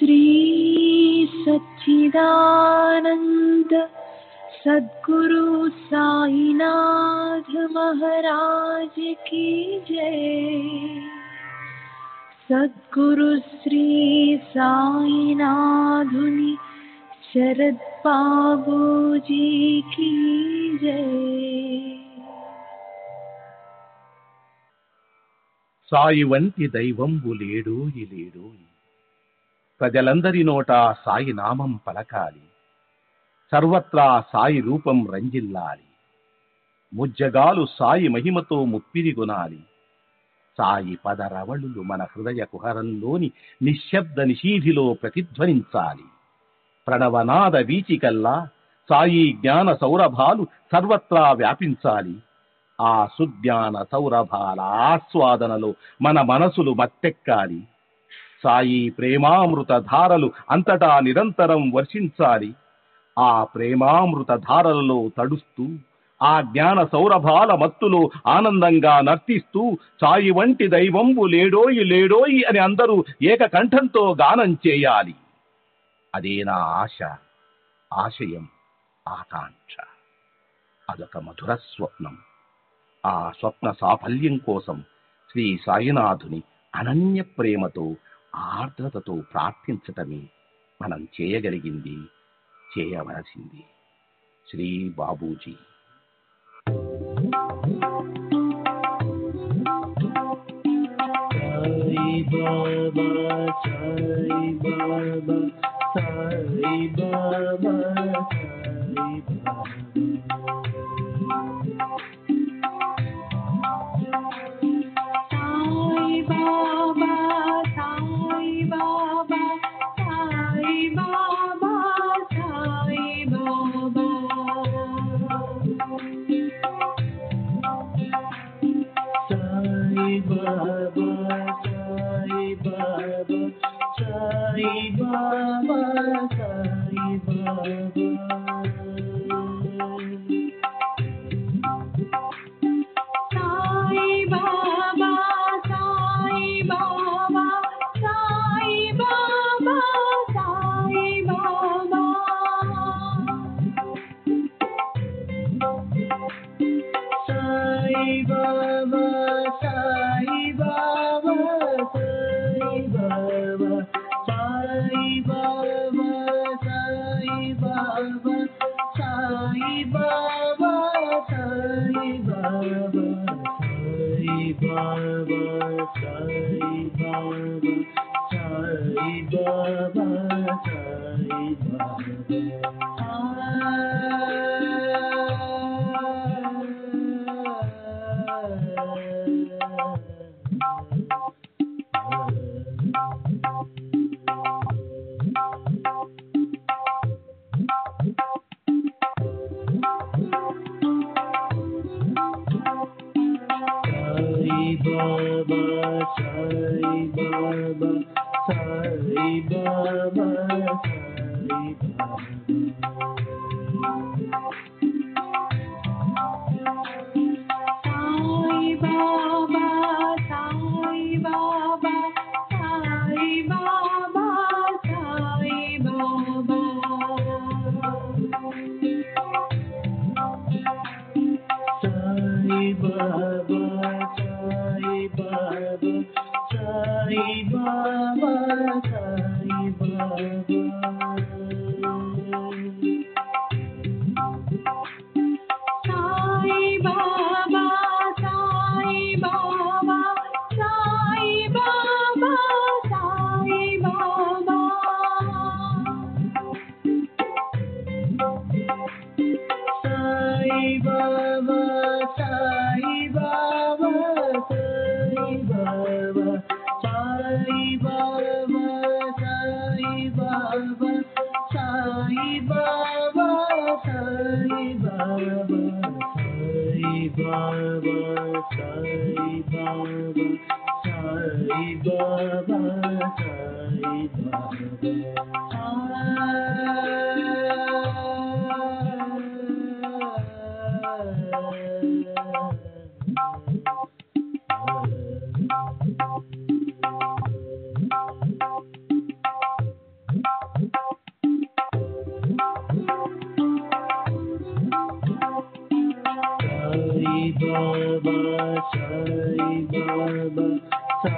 श्री सच्चिदानंद सद्गुरु साईनाथ महाराज की जय। सद्गुरु श्री साईनाथुनि शरद बाबूजी की जय। సాయి వంటి దైవంబు లేడోయి లేడోయి, ప్రజలందరి నోట సాయి నామం పలకాలి, సర్వత్రా సాయి రూపం రంజిల్లాలి, ముజ్జగాలు సాయి మహిమతో ముప్పిరిగొనాలి. సాయి పదరవళులు మన హృదయ కుహరంలోని నిశ్శబ్ద నిశీధిలో ప్రతిధ్వనించాలి. ప్రణవనాద వీచికల్లా సాయి జ్ఞాన సౌరభాలు సర్వత్రా వ్యాపించాలి. ఆ సుజ్ఞాన సౌరభాల ఆస్వాదనలో మన మనసులు మత్తెక్కాలి. సాయి ప్రేమామృత ధారలు అంతటా నిరంతరం వర్షించాలి. ఆ ప్రేమామృత ధారలలో తడుస్తూ, ఆ జ్ఞాన సౌరభాల మత్తులో ఆనందంగా నర్తిస్తూ సాయి వంటి దైవంబు లేడోయి లేడోయి అని అందరూ ఏకకంఠంతో గానం చేయాలి. అదే నా ఆశ, ఆశయం, ఆకాంక్ష. అదొక మధుర స్వప్నం. ఆ స్వప్న సాఫల్యం కోసం శ్రీ సాయినాథుని అనన్య ప్రేమతో, ఆర్ద్రతతో ప్రార్థించటమే మనం చేయగలిగింది, చేయవలసింది. Shri Babuji. Sai Baba Sai Baba Sai Baba Sai Baba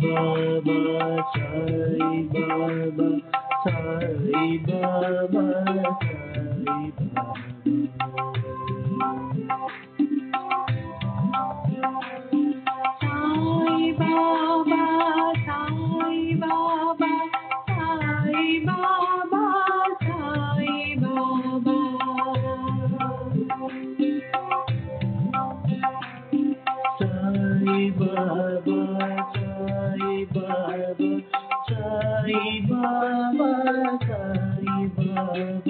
Baba, Sai Baba, Sai Baba, Sai Baba. Sai Baba, Sai Baba, Sai Baba, Sai Baba. Sai Baba, Sai Baba, Sai Baba, Sai Baba.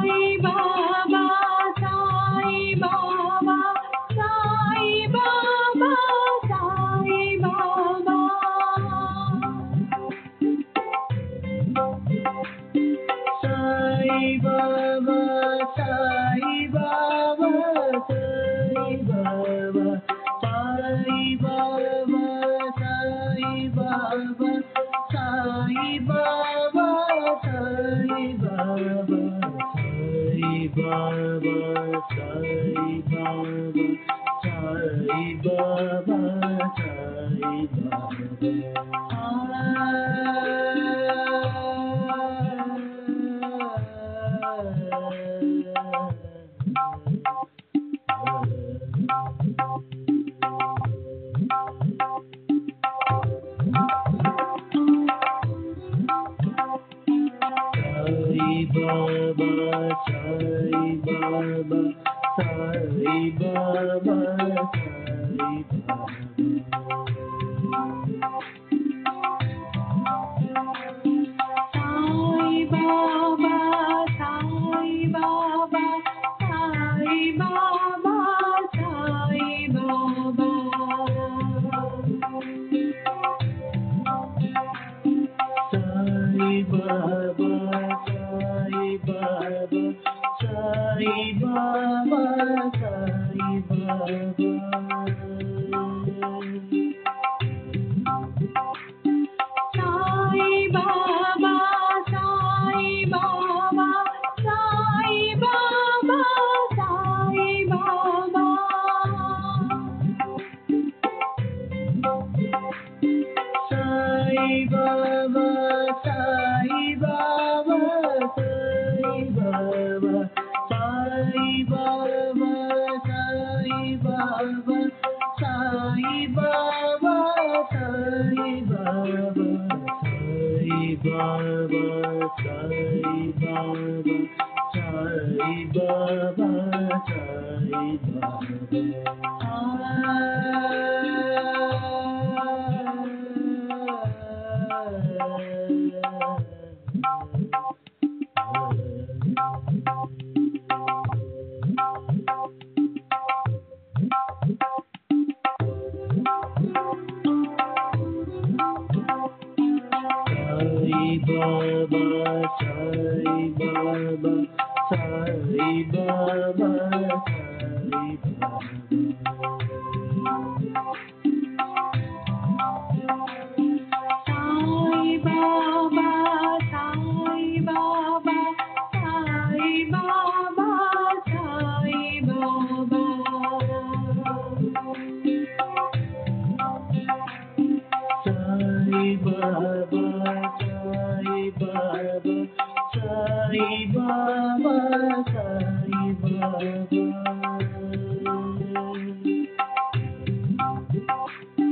Sai Baba, Sai Baba, Sai Baba, Sai Baba. Sai Baba, Sai Baba, Sai Baba, Sai Baba, Sai Baba,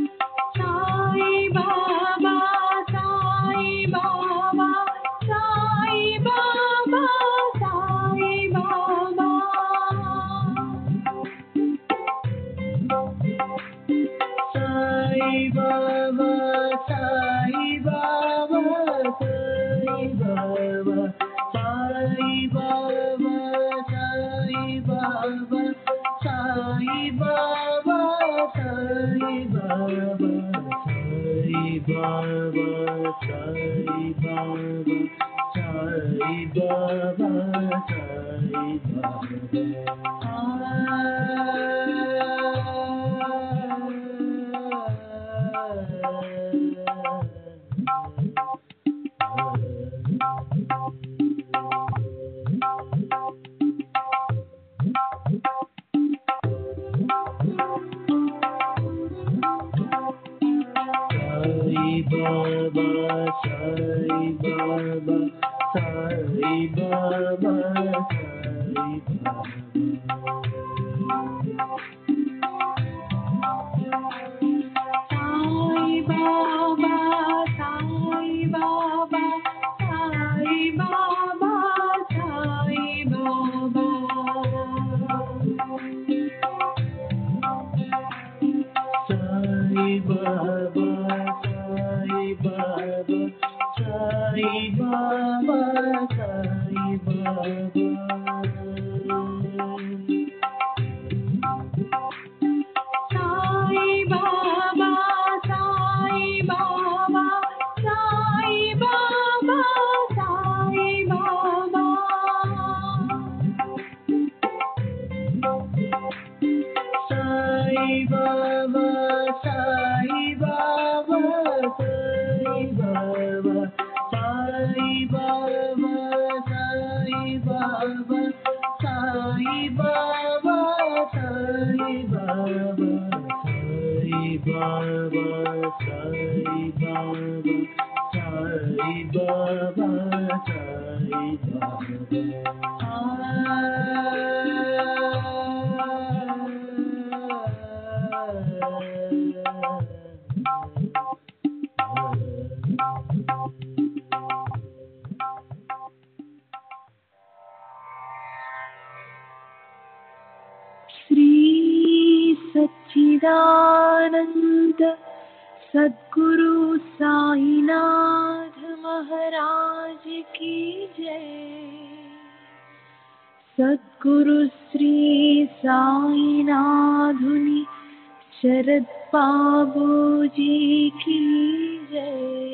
Sai Baba, Sai Baba, Sai Baba, Sai Baba, Sai Baba, Sai Baba, Sai Baba, Sai Baba, Sai Shri सच्चिदानंद सद्गुरु साईनाथ महाराज की जय। सद्गुरु श्री साईनाथुनि शरद बाबू जी की जय।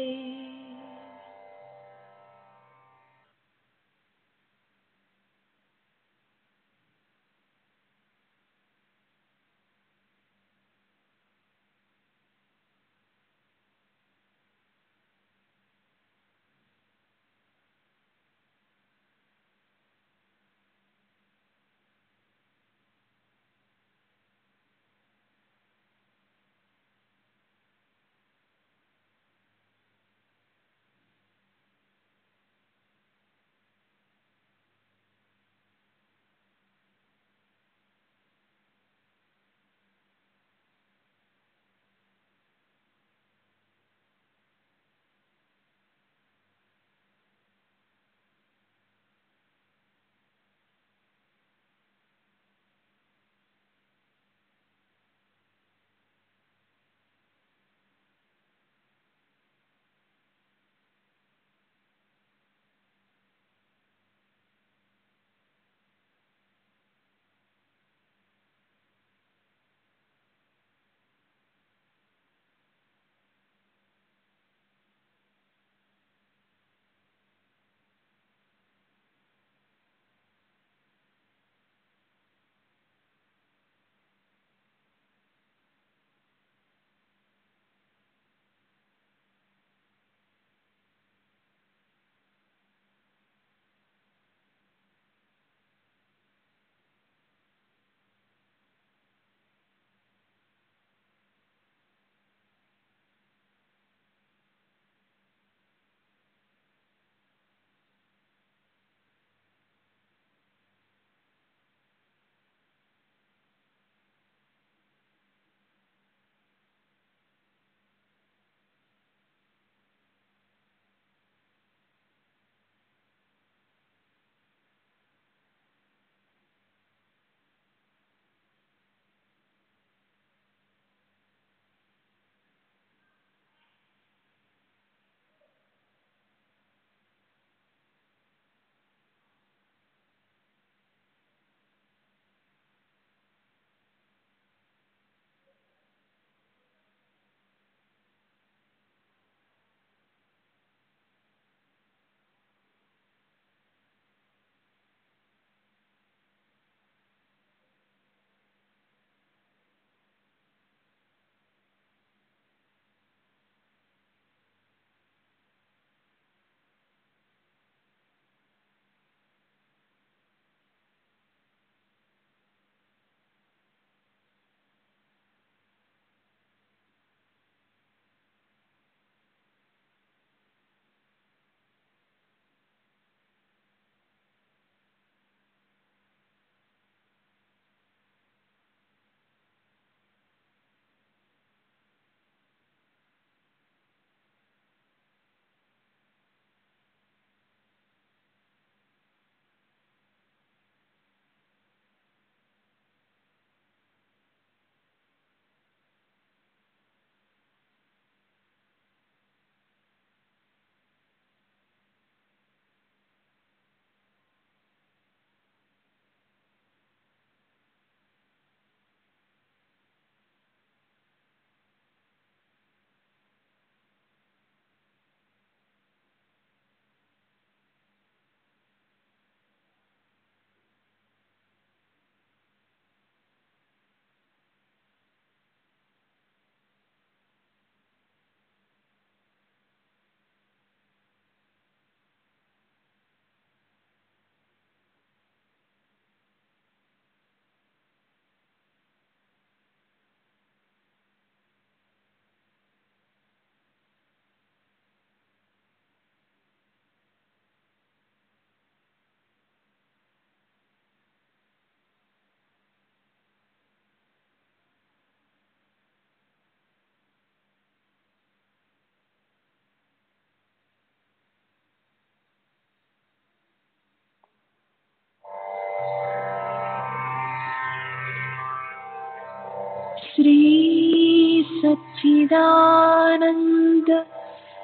श्री सच्चिदानंद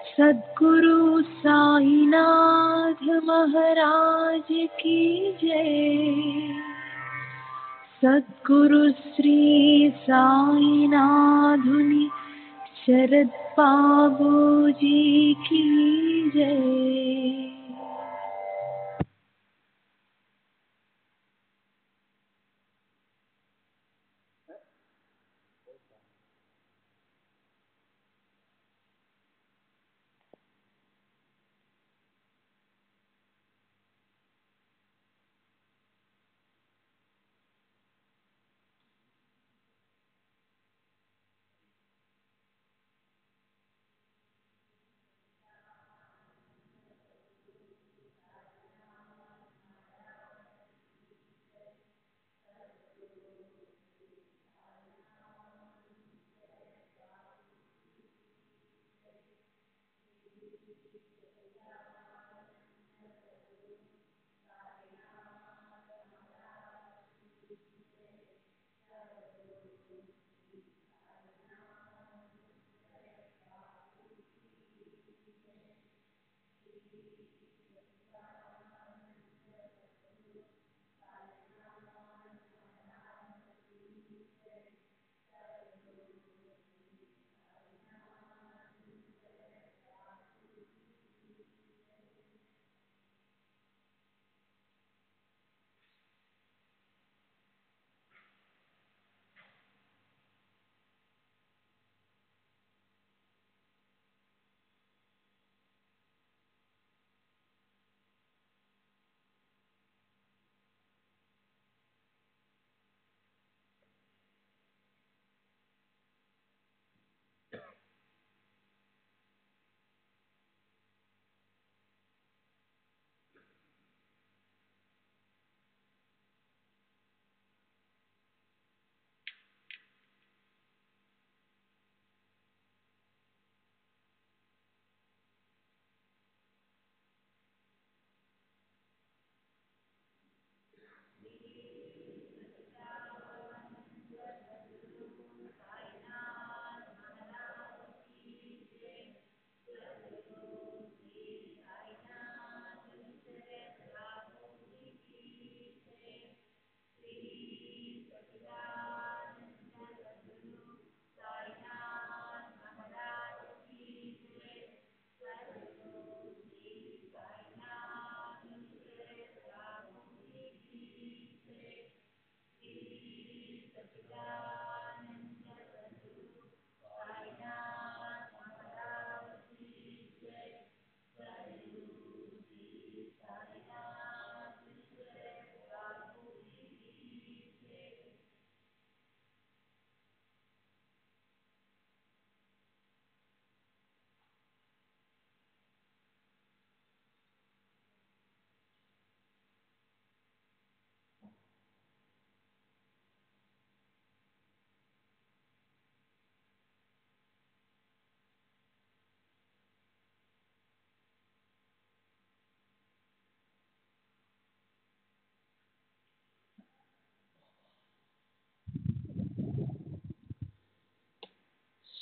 सद्गुरु साईनाथ महाराज की जय। सद्गुरु श्री साईनाथुनि शरद बाबूजी की जय।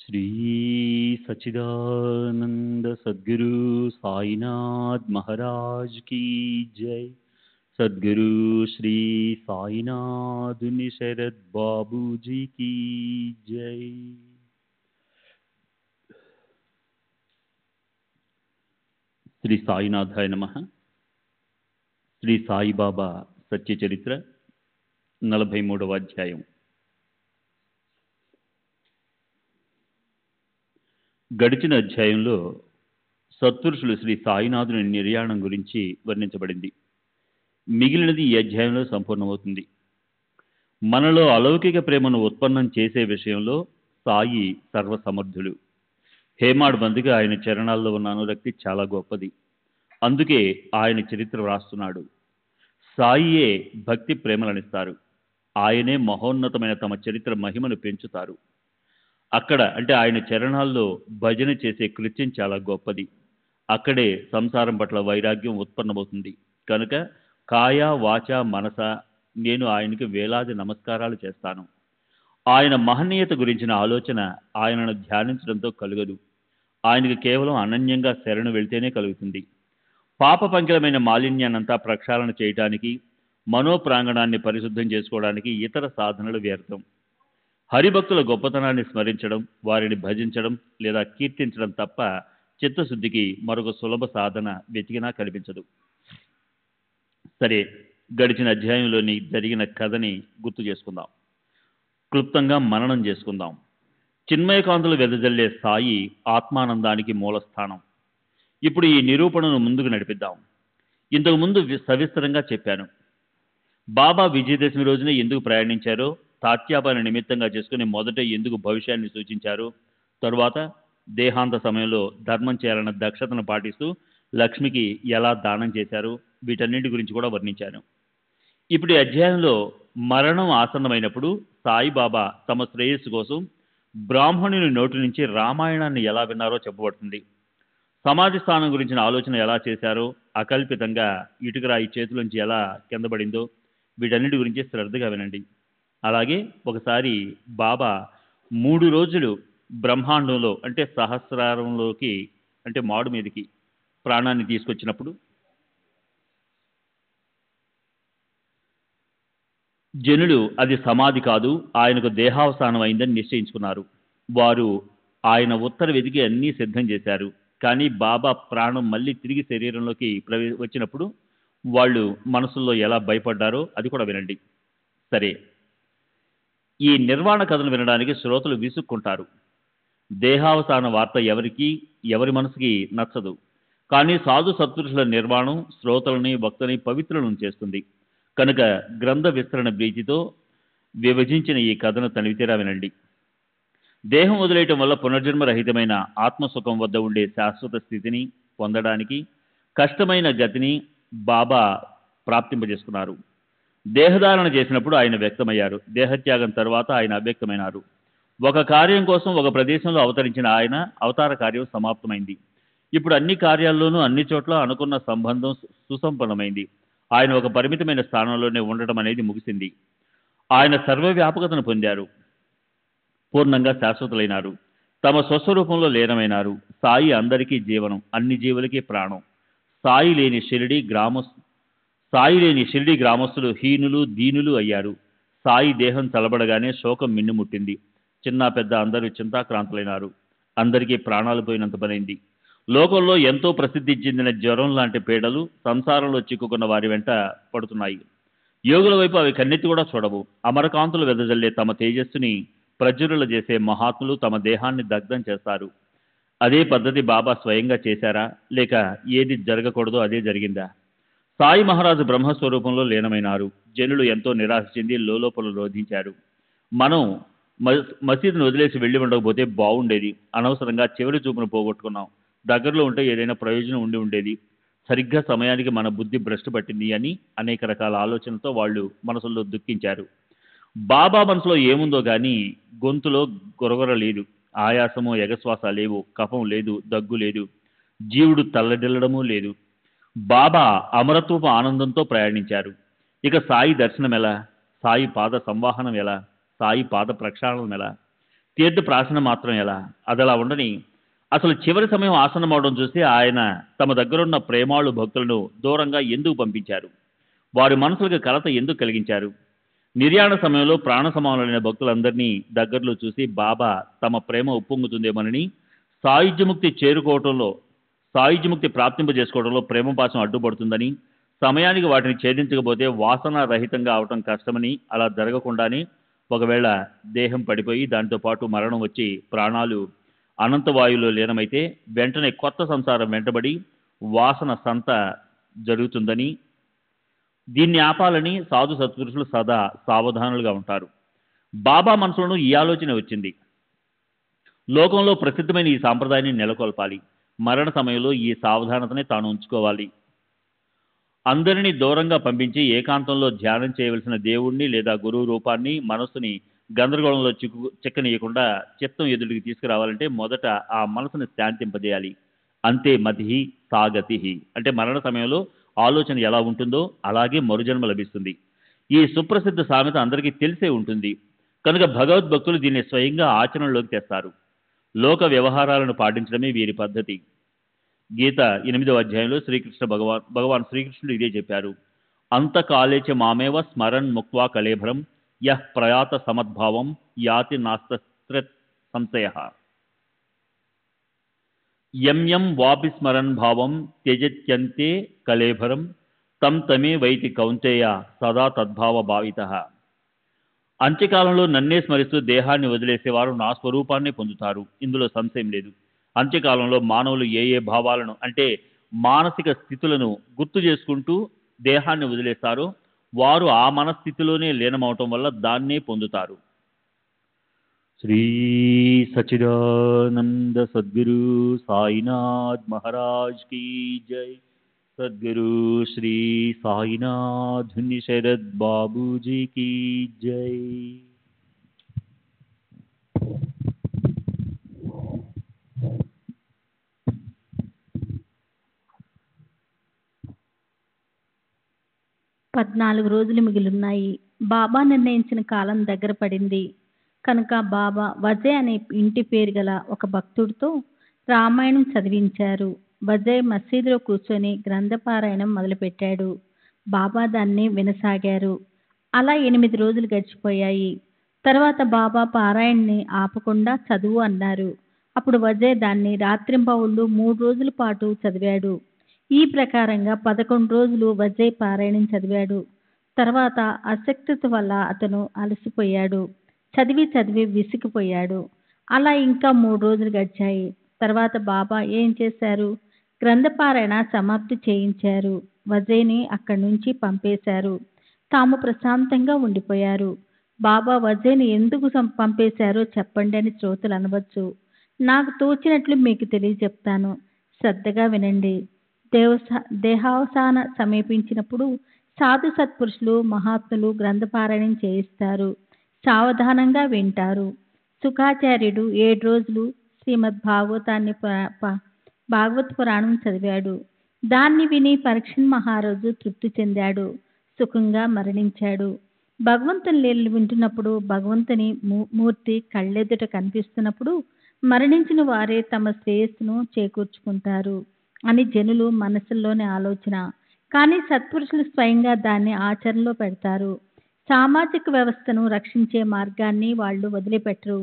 श्री सच्चिदानंद सद्गुरु साईनाथ महाराज की जय। सद्गुरु श्री साईनाथ शरद बाबू जी की जय। శ్రీ సాయినాథాయ నమః. శ్రీ సాయిబాబా సత్య చరిత్ర 43వ అధ్యాయం. గడిచిన అధ్యాయంలో సత్పురుషులు శ్రీ సాయినాథుని నిర్యాణం గురించి వర్ణించబడింది. మిగిలినది ఈ అధ్యాయంలో సంపూర్ణమవుతుంది. మనలో అలౌకిక ప్రేమను ఉత్పన్నం చేసే విషయంలో సాయి సర్వసమర్థులు. హేమాడ్ బందిగా ఆయన చరణాల్లో ఉన్న అనురక్తి చాలా గొప్పది. అందుకే ఆయన చరిత్ర వ్రాస్తున్నాడు. సాయియే భక్తి ప్రేమలనిస్తారు. ఆయనే మహోన్నతమైన తమ చరిత్ర మహిమను పెంచుతారు. అక్కడ అంటే ఆయన చరణాల్లో భజన చేసే కృత్యం చాలా గొప్పది. అక్కడే సంసారం పట్ల వైరాగ్యం ఉత్పన్నమవుతుంది. కనుక కాయ వాచ మనస నేను ఆయనకి వేలాది నమస్కారాలు చేస్తాను. ఆయన మహనీయత గురించిన ఆలోచన ఆయనను ధ్యానించడంతో కలుగదు. ఆయనకు కేవలం అనన్యంగా శరణు వెళ్తేనే కలుగుతుంది. పాప పంకిలమైన మాలిన్యాన్నంతా ప్రక్షాళన చేయటానికి, మనోప్రాంగణాన్ని పరిశుద్ధం చేసుకోవడానికి ఇతర సాధనలు వ్యర్థం. హరిభక్తుల గొప్పతనాన్ని స్మరించడం, వారిని భజించడం లేదా కీర్తించడం తప్ప చిత్తశుద్ధికి మరొక సులభ సాధన వెతికినా కనిపించదు. సరే, గడిచిన అధ్యాయంలోని జరిగిన కథని గుర్తు చేసుకుందాం. క్లుప్తంగా మననం చేసుకుందాం. చిన్మయకాంతులు వెదజల్లే సాయి ఆత్మానందానికి మూలస్థానం. ఇప్పుడు ఈ నిరూపణను ముందుకు నడిపిద్దాం. ఇంతకు ముందు సవిస్తరంగా చెప్పాను. బాబా విజయదశమి రోజున ఎందుకు ప్రయాణించారో, తాత్యాపాన్ని నిమిత్తంగా చేసుకుని మొదట ఎందుకు భవిష్యాన్ని సూచించారో, తరువాత దేహాంత సమయంలో ధర్మం చేయాలన్న దక్షతను పాటిస్తూ లక్ష్మికి ఎలా దానం చేశారు, వీటన్నింటి గురించి కూడా వర్ణించాను. ఇప్పుడు ఈ అధ్యాయంలో మరణం ఆసన్నమైనప్పుడు సాయిబాబా తమ శ్రేయస్సు కోసం బ్రాహ్మణుని నోటి నుంచి రామాయణాన్ని ఎలా విన్నారో చెప్పబడుతుంది. సమాధి స్థానం గురించిన ఆలోచన ఎలా చేశారో, అకల్పితంగా ఇటుకరాయి చేతులోంచి ఎలా కిందపడిందో, వీటన్నిటి గురించి శ్రద్ధగా వినండి. అలాగే ఒకసారి బాబా 3 రోజులు బ్రహ్మాండంలో అంటే సహస్రారంలోకి అంటే మాడు మీదకి ప్రాణాన్ని తీసుకొచ్చినప్పుడు జనులు అది సమాధి కాదు, ఆయనకు దేహావసానం అయిందని నిశ్చయించుకున్నారు. వారు ఆయన ఉత్తర వెదికి అన్నీ సిద్ధం చేశారు. కానీ బాబా ప్రాణం మళ్ళీ తిరిగి శరీరంలోకి వచ్చినప్పుడు వాళ్ళు మనసుల్లో ఎలా భయపడ్డారో అది కూడా వినండి. సరే, ఈ నిర్వాణ కథను వినడానికి శ్రోతలు విసుక్కుంటారు. దేహావసాన వార్త ఎవరి మనసుకి నచ్చదు. కానీ సాధు సత్పురుషుల నిర్వాణం శ్రోతలని భక్తులని పవిత్రులను చేస్తుంది. కనుక గ్రంథ విస్తరణ ప్రీతితో విభజించిన ఈ కథను తనివితీరా వినండి. దేహం వదిలేయటం వల్ల పునర్జన్మరహితమైన ఆత్మసుఖం వద్ద ఉండే శాశ్వత స్థితిని పొందడానికి కష్టమైన గతిని బాబా ప్రాప్తింపజేసుకున్నారు. దేహధారణ చేసినప్పుడు ఆయన వ్యక్తమయ్యారు. దేహత్యాగం తర్వాత ఆయన అవ్యక్తమైనారు. ఒక కార్యం కోసం ఒక ప్రదేశంలో అవతరించిన ఆయన అవతార కార్యం సమాప్తమైంది. ఇప్పుడు అన్ని కార్యాల్లోనూ అన్ని చోట్ల అనుకున్న సంబంధం సుసంపన్నమైంది. ఆయన ఒక పరిమితమైన స్థానంలోనే ఉండటం అనేది ముగిసింది. ఆయన సర్వవ్యాపకతను పొందారు. పూర్ణంగా శాశ్వతులైనారు. తమ స్వస్వరూపంలో లీనమైనారు. సాయి అందరికీ జీవనం, అన్ని జీవులకి ప్రాణం. సాయి లేని షిరిడి గ్రామస్తులు హీనులు దీనులు అయ్యారు. సాయి దేహం చలబడగానే శోకం మిన్నుముట్టింది. చిన్న పెద్ద అందరూ చింతాక్రాంతులైనారు. అందరికీ ప్రాణాలు పోయినంత పనైంది. లోకంలో ఎంతో ప్రసిద్ధి చెందిన జ్వరం లాంటి పీడలు సంసారంలో చిక్కుకున్న వారి వెంట పడుతున్నాయి. యోగుల వైపు అవి కన్నెత్తి కూడా చూడవు. అమరకాంతులు వెదజల్లే తమ తేజస్సుని ప్రజ్వరులు చేసే మహాత్ములు తమ దేహాన్ని దగ్ధం చేస్తారు. అదే పద్ధతి బాబా స్వయంగా చేశారా, లేక ఏది జరగకూడదో అదే జరిగిందా? సాయి మహారాజు బ్రహ్మస్వరూపంలో లీనమైనారు. జనులు ఎంతో నిరాశ చెంది లోలోపల రోధించారు. మనం మసీదును వదిలేసి వెళ్ళి ఉండకపోతే బాగుండేది. అనవసరంగా చివరి చూపును పోగొట్టుకున్నాం. దగ్గరలో ఉంటే ఏదైనా ప్రయోజనం ఉండి ఉండేది. సరిగ్గా సమయానికి మన బుద్ధి భ్రష్టు పట్టింది అని అనేక రకాల ఆలోచనలతో వాళ్ళు మనసుల్లో దుఃఖించారు. బాబా మనసులో ఏముందో కానీ గొంతులో గొరగొర లేదు, ఆయాసము ఎగశ్వాస లేవు, కఫం లేదు, దగ్గు లేదు, జీవుడు తల్లడిల్లడమూ లేదు. బాబా అమరత్వపు ఆనందంతో ప్రయాణించారు. ఇక సాయి దర్శనం ఎలా? సాయి పాద సంవాహనం ఎలా? సాయి పాద ప్రక్షాళనం ఎలా? తీర్థ ప్రాశనం మాత్రం ఎలా? అదలా ఉండని అసలు చివరి సమయం ఆసన్నమవడం చూసి ఆయన తమ దగ్గరున్న ప్రేమాళు భక్తులను దూరంగా ఎందుకు పంపించారు? వారి మనసులకు కలత ఎందుకు కలిగించారు? నిర్యాణ సమయంలో ప్రాణ సమానులైన భక్తులందరినీ దగ్గరలో చూసి బాబా తమ ప్రేమ ఉప్పొంగుతుందేమోనని, సాయుజ్యముక్తి ప్రాప్తింపజేసుకోవడంలో ప్రేమ పాశం అడ్డుపడుతుందని, సమయానికి వాటిని ఛేదించకపోతే వాసన రహితంగా అవటం కష్టమని, అలా జరగకుండానే ఒకవేళ దేహం పడిపోయి దానితో పాటు మరణం వచ్చి ప్రాణాలు అనంతవాయువులో లీనమైతే వెంటనే కొత్త సంసారం వెంటబడి వాసన సంత జరుగుతుందని, దీన్ని ఆపాలని సాధు సత్పురుషులు సదా సావధానులుగా ఉంటారు. బాబా మనసులోనూ ఈ ఆలోచన వచ్చింది. లోకంలో ప్రసిద్ధమైన ఈ సాంప్రదాయాన్ని నెలకొల్పాలి. మరణ సమయంలో ఈ సావధానతనే తాను ఉంచుకోవాలి. అందరినీ దూరంగా పంపించి ఏకాంతంలో ధ్యానం చేయవలసిన దేవుణ్ణి లేదా గురువు రూపాన్ని మనస్సుని గందరగోళంలో చిక్కనీయకుండా చిత్తం ఎదుటికి తీసుకురావాలంటే మొదట ఆ మనసుని శాంతింపజేయాలి. అంతే మతిహి సాగతిహి అంటే మరణ సమయంలో ఆలోచన ఎలా ఉంటుందో అలాగే మరుజన్మ లభిస్తుంది. ఈ సుప్రసిద్ధ సామెత అందరికీ తెలిసే ఉంటుంది. కనుక భగవద్భక్తులు దీన్ని స్వయంగా ఆచరణలోకి తెస్తారు. లోక వ్యవహారాలను పాటించడమే వీరి పద్ధతి. గీత 8వ అధ్యాయంలో భగవాన్ శ్రీకృష్ణుడు ఇదే చెప్పారు. అంతకాలేచ మామేవ స్మరన్ ముక్వా కలేభరం యః ప్రయాత సమద్భావం యాతి నాస్త్ర సంశయ యం వాపి స్మరన్ భావం త్యజత్యంతే కలేభరం తం తమే వైతి కౌంతేయ సదా తద్భావ భావితః. అంత్యకాలంలో నన్నే స్మరిస్తూ దేహాన్ని వదిలేసేవారు నా స్వరూపాన్ని పొందుతారు. ఇందులో సంశయం లేదు. అంత్యకాలంలో మానవులు ఏ ఏ భావాలను అంటే మానసిక స్థితులను గుర్తు చేసుకుంటూ దేహాన్ని వదిలేస్తారో వారు ఆ మనస్థితిలోనే లీనమవటం వల్ల దాన్నే పొందుతారు. శ్రీ సచిదానంద సద్గురు సాయినాథ్ మహారాజ్ కీ జై. సద్గురు శ్రీ సాయినాథ్ శరద్ బాబూజీ కీ జై. పద్నాలుగు రోజులు మిగిలిన్నాయి. బాబా నిర్ణయించిన కాలం దగ్గర పడింది కనుక బాబా వజయ్ అనే ఇంటి పేరు గల ఒక భక్తుడితో రామాయణం చదివించారు. వజయ్ మసీదులో కూర్చొని గ్రంథపారాయణం మొదలుపెట్టాడు. బాబా దాన్ని వినసాగారు. అలా 8 రోజులు గడిచిపోయాయి. తర్వాత బాబా పారాయణని ఆపకుండా చదువు అన్నారు. అప్పుడు వజయ్ దాన్ని రాత్రింబవళ్ళు 3 రోజుల పాటు చదివాడు. ఈ ప్రకారంగా 11 రోజులు వజయ్ పారాయణం చదివాడు. తర్వాత అశక్తత వల్ల అతను అలసిపోయాడు. చదివి విసిగిపోయాడు. అలా ఇంకా 3 రోజులు గడిచాయి. తర్వాత బాబా ఏం చేశారు? గ్రంథపారాయణ సమాప్తి చేయించారు. వజయ్ని అక్కడి నుంచి పంపేశారు. తాము ప్రశాంతంగా ఉండిపోయారు. బాబా వజయ్ని ఎందుకు పంపేశారో చెప్పండి అని శ్రోతలు అనవచ్చు. నాకు తోచినట్లు మీకు తెలియజెప్తాను. శ్రద్ధగా వినండి. దేహావసాన సమీపించినప్పుడు సాధు సత్పురుషులు మహాత్ములు గ్రంథపారాయణం చేయిస్తారు. సావధానంగా వింటారు. సుఖాచార్యుడు 7 రోజులు శ్రీమద్ భాగవతాన్ని భాగవత్ పురాణం చదివాడు. దాన్ని విని పరీక్షణ్ మహారాజు తృప్తి చెందాడు. సుఖంగా మరణించాడు. భగవంతుని లీలలు వింటున్నప్పుడు భగవంతుని మూర్తి కళ్ళెదుట కనిపిస్తున్నప్పుడు మరణించిన వారే తమ శ్రేయస్సును చేకూర్చుకుంటారు అని జనులు మనసుల్లోని ఆలోచన. కానీ సత్పురుషులు స్వయంగా దాన్ని ఆచరణలో పెడతారు. సామాజిక వ్యవస్థను రక్షించే మార్గాన్ని వాళ్ళు వదిలిపెట్టరు.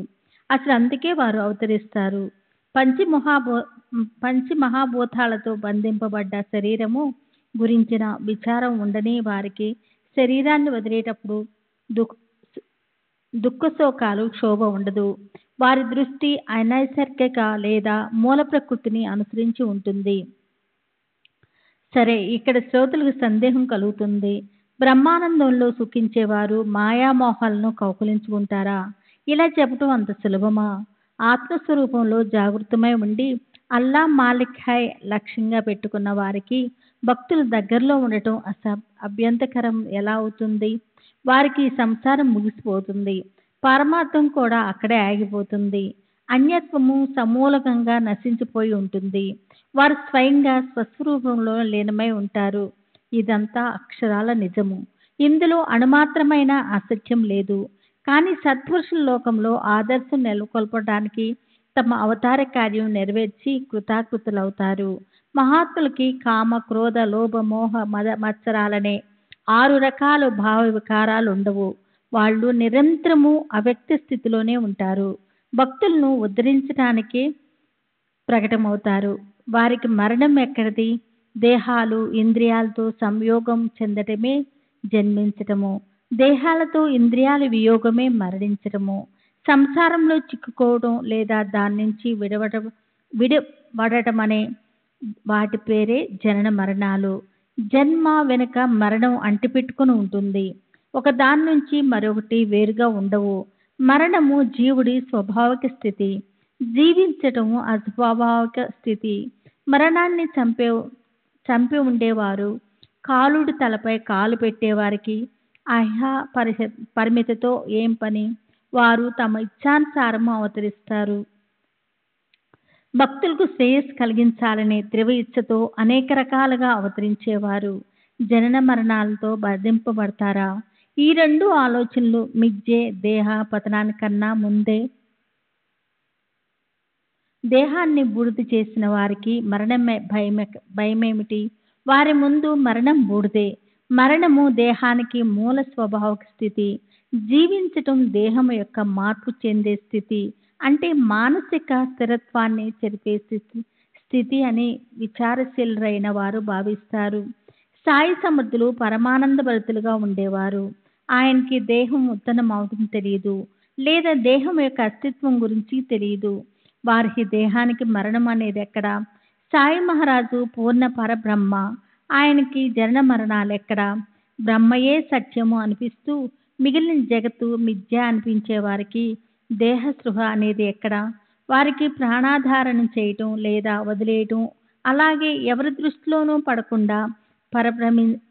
అసలు అందుకే వారు అవతరిస్తారు. పంచమహాభూతాలతో బంధింపబడ్డ శరీరము గురించిన విచారం ఉండని వారికి శరీరాన్ని వదిలేటప్పుడు దుఃఖశోకాలు క్షోభ ఉండదు. వారి దృష్టి అనైసర్గిక లేదా మూల ప్రకృతిని అనుసరించి ఉంటుంది. సరే, ఇక్కడ శ్రోతలకు సందేహం కలుగుతుంది. బ్రహ్మానందంలో సుఖించేవారు మాయామోహాలను కౌకులించుకుంటారా? ఇలా చెప్పటం అంత సులభమా? ఆత్మస్వరూపంలో జాగృతమై ఉండి అల్లా మాలిక్ హై లక్ష్యంగా పెట్టుకున్న వారికి భక్తుల దగ్గరలో ఉండటం అభ్యంతకరం ఎలా అవుతుంది? వారికి సంసారం ముగిసిపోతుంది. పరమార్థం కూడా అక్కడే ఆగిపోతుంది. అన్యత్వము సమూలకంగా నశించిపోయి ఉంటుంది. వారు స్వయంగా స్వస్వరూపంలో లీనమై ఉంటారు. ఇదంతా అక్షరాల నిజము. ఇందులో అణుమాత్రమైన అసత్యం లేదు. కానీ సత్పురుషుల లోకంలో ఆదర్శం నెలకొల్పడానికి తమ అవతార కార్యం నెరవేర్చి కృతాకృతులవుతారు. మహాత్ములకి కామ, క్రోధ, లోభ, మోహ, మద, మత్సరాలనే 6 రకాల భావ వికారాలు ఉండవు. వాళ్ళు నిరంతరము అవ్యక్త స్థితిలోనే ఉంటారు. భక్తులను ఉద్ధరించడానికి ప్రకటమవుతారు. వారికి మరణం ఎక్కడిది? దేహాలు ఇంద్రియాలతో సంయోగం చెందటమే జన్మించటము. దేహాలతో ఇంద్రియాల వియోగమే మరణించటము. సంసారంలో చిక్కుకోవడం లేదా దాని నుంచి విడవడటం అనే వాటి పేరే జనన మరణాలు. జన్మ వెనుక మరణం అంటిపెట్టుకుని ఉంటుంది. ఒక దాని నుంచి మరొకటి వేరుగా ఉండవు. మరణము జీవుడి స్వాభావిక స్థితి. జీవించటము అస్వాభావిక స్థితి. మరణాన్ని చంపి ఉండేవారు కాలుడి తలపై కాలు పెట్టేవారికి పరిమితితో ఏం పని? వారు తమ ఇచ్ఛానుసారము అవతరిస్తారు. భక్తులకు శ్రేయస్సు కలిగించాలనే త్రివ ఇచ్ఛతో అనేక రకాలుగా అవతరించేవారు జనన మరణాలతో బంధింపబడతారా? ఈ రెండు ఆలోచనలు మిథ్యే దేహ పతనానికన్నా ముందే దేహాన్ని బూడిద చేసిన వారికి మరణమే భయమేమిటి? వారి ముందు మరణం బూడిదే. మరణము దేహానికి మూల స్వభావక స్థితి. జీవించటం దేహం యొక్క మార్పు చెందే స్థితి, అంటే మానసిక స్థిరత్వాన్ని చెరిపే స్థితి అని విచారశీలరైన వారు భావిస్తారు. సాయి సమర్థులు పరమానంద భరితులుగా ఉండేవారు. ఆయనకి దేహం ఉత్తనం అవడం తెలియదు, లేదా దేహం యొక్క అస్తిత్వం గురించి తెలియదు. వారికి దేహానికి మరణం అనేది ఎక్కడ? సాయి మహారాజు పూర్ణ పరబ్రహ్మ, ఆయనకి జనన మరణాలు ఎక్కడ? బ్రహ్మయే సత్యము అనిపిస్తూ మిగిలిన జగత్తు మిథ్య అనిపించే వారికి దేహ స్పృహ అనేది ఎక్కడ? వారికి ప్రాణాధారణ చేయటం లేదా వదిలేయటం, అలాగే ఎవరి దృష్టిలోనూ పడకుండా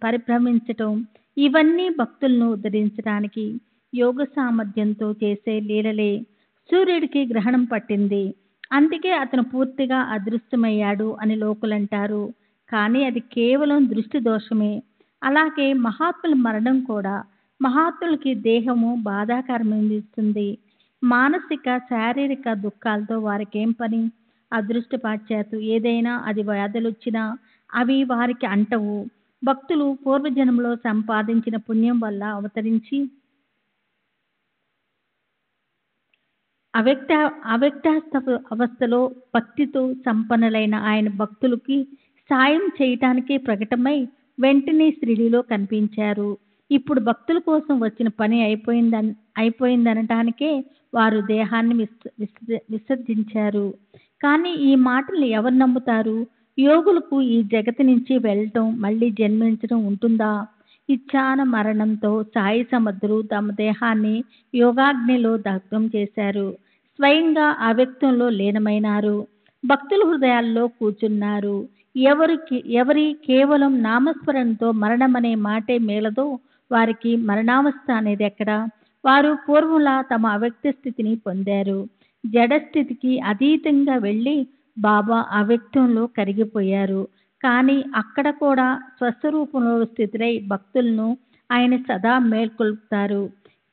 పరిభ్రమించటం, ఇవన్నీ భక్తులను ఉద్ధరించడానికి యోగ సామర్థ్యంతో చేసే లీలలే. సూర్యుడికి గ్రహణం పట్టింది, అందుకే అతను పూర్తిగా అదృశ్యమయ్యాడు అని లోకులంటారు. కానీ అది కేవలం దృష్టి దోషమే. అలాగే మహాత్ముల మరణం కూడా. మహాత్ములకి దేహము బాధాకరమనిపిస్తుంది. మానసిక శారీరక దుఃఖాలతో వారికేం పని? అదృష్టపాశ్చాత్తు ఏదైనా అది వ్యాధులు వచ్చినా అవి వారికి అంటవు. భక్తులు పూర్వజన్మలో సంపాదించిన పుణ్యం వల్ల అవతరించి అవ్యక్త అవస్థలో భక్తితో సంపన్నులైన ఆయన భక్తులకి సాయం చేయటానికి ప్రకటమై వెంటనే శ్రీడిలో కనిపించారు. ఇప్పుడు భక్తుల కోసం వచ్చిన పని అయిపోయిందనటానికే వారు దేహాన్ని విసర్జించారు. కానీ ఈ మాటలు ఎవరు నమ్ముతారు? యోగులకు ఈ జగతి నుంచి వెళ్ళటం, మళ్ళీ జన్మించడం ఉంటుందా? ఇచ్ఛాన మరణంతో సాయి సమర్థులు తమ దేహాన్ని యోగాగ్నిలో దగ్ధం చేశారు. స్వయంగా అవ్యక్తంలో లీనమైనారు. భక్తుల హృదయాల్లో కూర్చున్నారు. ఎవరి కేవలం నామస్మరణతో మరణమనే మాటే మేలదో వారికి మరణావస్థ అనేది ఎక్కడ? వారు పూర్వంలా తమ అవ్యక్త స్థితిని పొందారు. జడస్థితికి అతీతంగా వెళ్ళి బాబా అవ్యక్తంలో కరిగిపోయారు. కానీ అక్కడ కూడా స్వస్వరూపంలో స్థితులై భక్తులను ఆయన సదా మేల్కొల్పుతారు.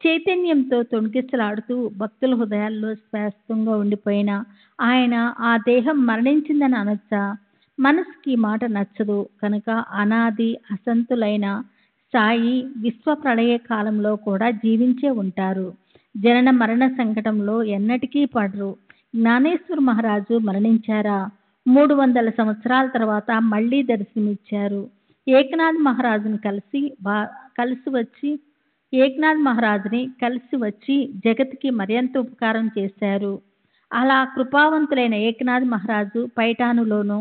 చైతన్యంతో తొణికిసలాడుతూ భక్తుల హృదయాల్లో శాశ్వతంగా ఉండిపోయిన ఆయన ఆ దేహం మరణించిందని అనొచ్చా? మనసుకి మాట నచ్చదు కనుక అనాది అసంతులైన సాయి విశ్వ ప్రళయ కాలంలో కూడా జీవించే ఉంటారు. జనన మరణ సంకటంలో ఎన్నటికీ పడరు. జ్ఞానేశ్వర మహారాజు మరణించారా? 300 సంవత్సరాల తర్వాత మళ్ళీ దర్శనమిచ్చారు. ఏకనాథ్ మహారాజుని కలిసి వచ్చి జగత్కి మరింత ఉపకారం చేశారు. అలా కృపావంతులైన ఏకనాథ్ మహారాజు పైఠానులోను,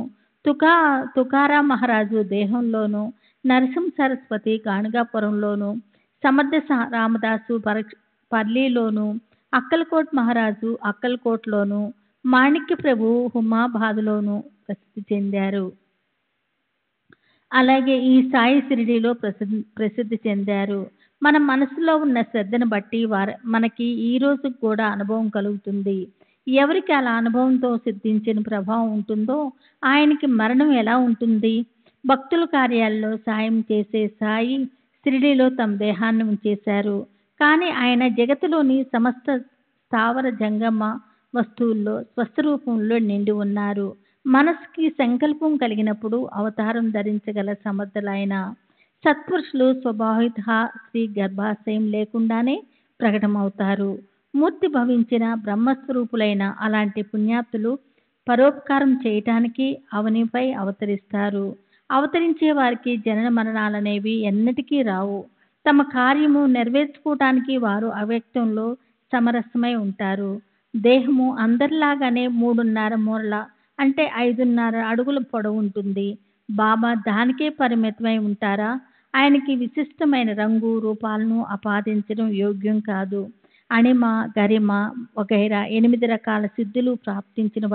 తుకారాం మహారాజు దేహంలోను, నరసింహ సరస్వతి గాణగాపురంలోను, సమర్థ రామదాసు పర్లీలోను, అక్కల్కోట్ మహారాజు అక్కల్కోట్లోను, మాణిక్య ప్రభు హుమాబాద్లోను ప్రసిద్ధి చెందారు. అలాగే ఈ సాయి షిరిడీలో ప్రసిద్ధి చెందారు. మన మనసులో ఉన్న శ్రద్ధను బట్టి మనకి ఈ రోజు కూడా అనుభవం కలుగుతుంది. ఎవరికి అలా అనుభవంతో సిద్ధించిన ప్రభావం ఉంటుందో ఆయనకి మరణం ఎలా ఉంటుంది? భక్తుల కార్యాల్లో సాయం చేసే సాయి షిరిడీలో తమ దేహాన్ని ఉంచేశారు. కానీ ఆయన జగత్తులోని సమస్త స్థావర జంగమ వస్తువుల్లో స్వస్వరూపంలో నిండి ఉన్నారు. మనసుకి సంకల్పం కలిగినప్పుడు అవతారం ధరించగల సమర్థులైన సత్పురుషులు స్వభావిత శ్రీ గర్భాశయం లేకుండానే ప్రకటమవుతారు. మూర్తి భవించిన బ్రహ్మస్వరూపులైన అలాంటి పుణ్యాత్తులు పరోపకారం చేయటానికి అవనిపై అవతరిస్తారు. అవతరించే వారికి జనన మరణాలనేవి ఎన్నటికీ రావు. తమ కార్యము నెరవేర్చుకోవటానికి వారు అవ్యక్తంలో సమరసమై ఉంటారు. దేహము అందరిలాగానే 3.5 మూరల అంటే 5.5 అడుగుల పొడవు ఉంటుంది. బాబా దానికే పరిమితమై ఉంటారా? ఆయనకి విశిష్టమైన రంగు రూపాలను ఆపాదించడం యోగ్యం కాదు. అణిమ గరిమ వగైరా 8 రకాల సిద్ధులు ప్రాప్తించిన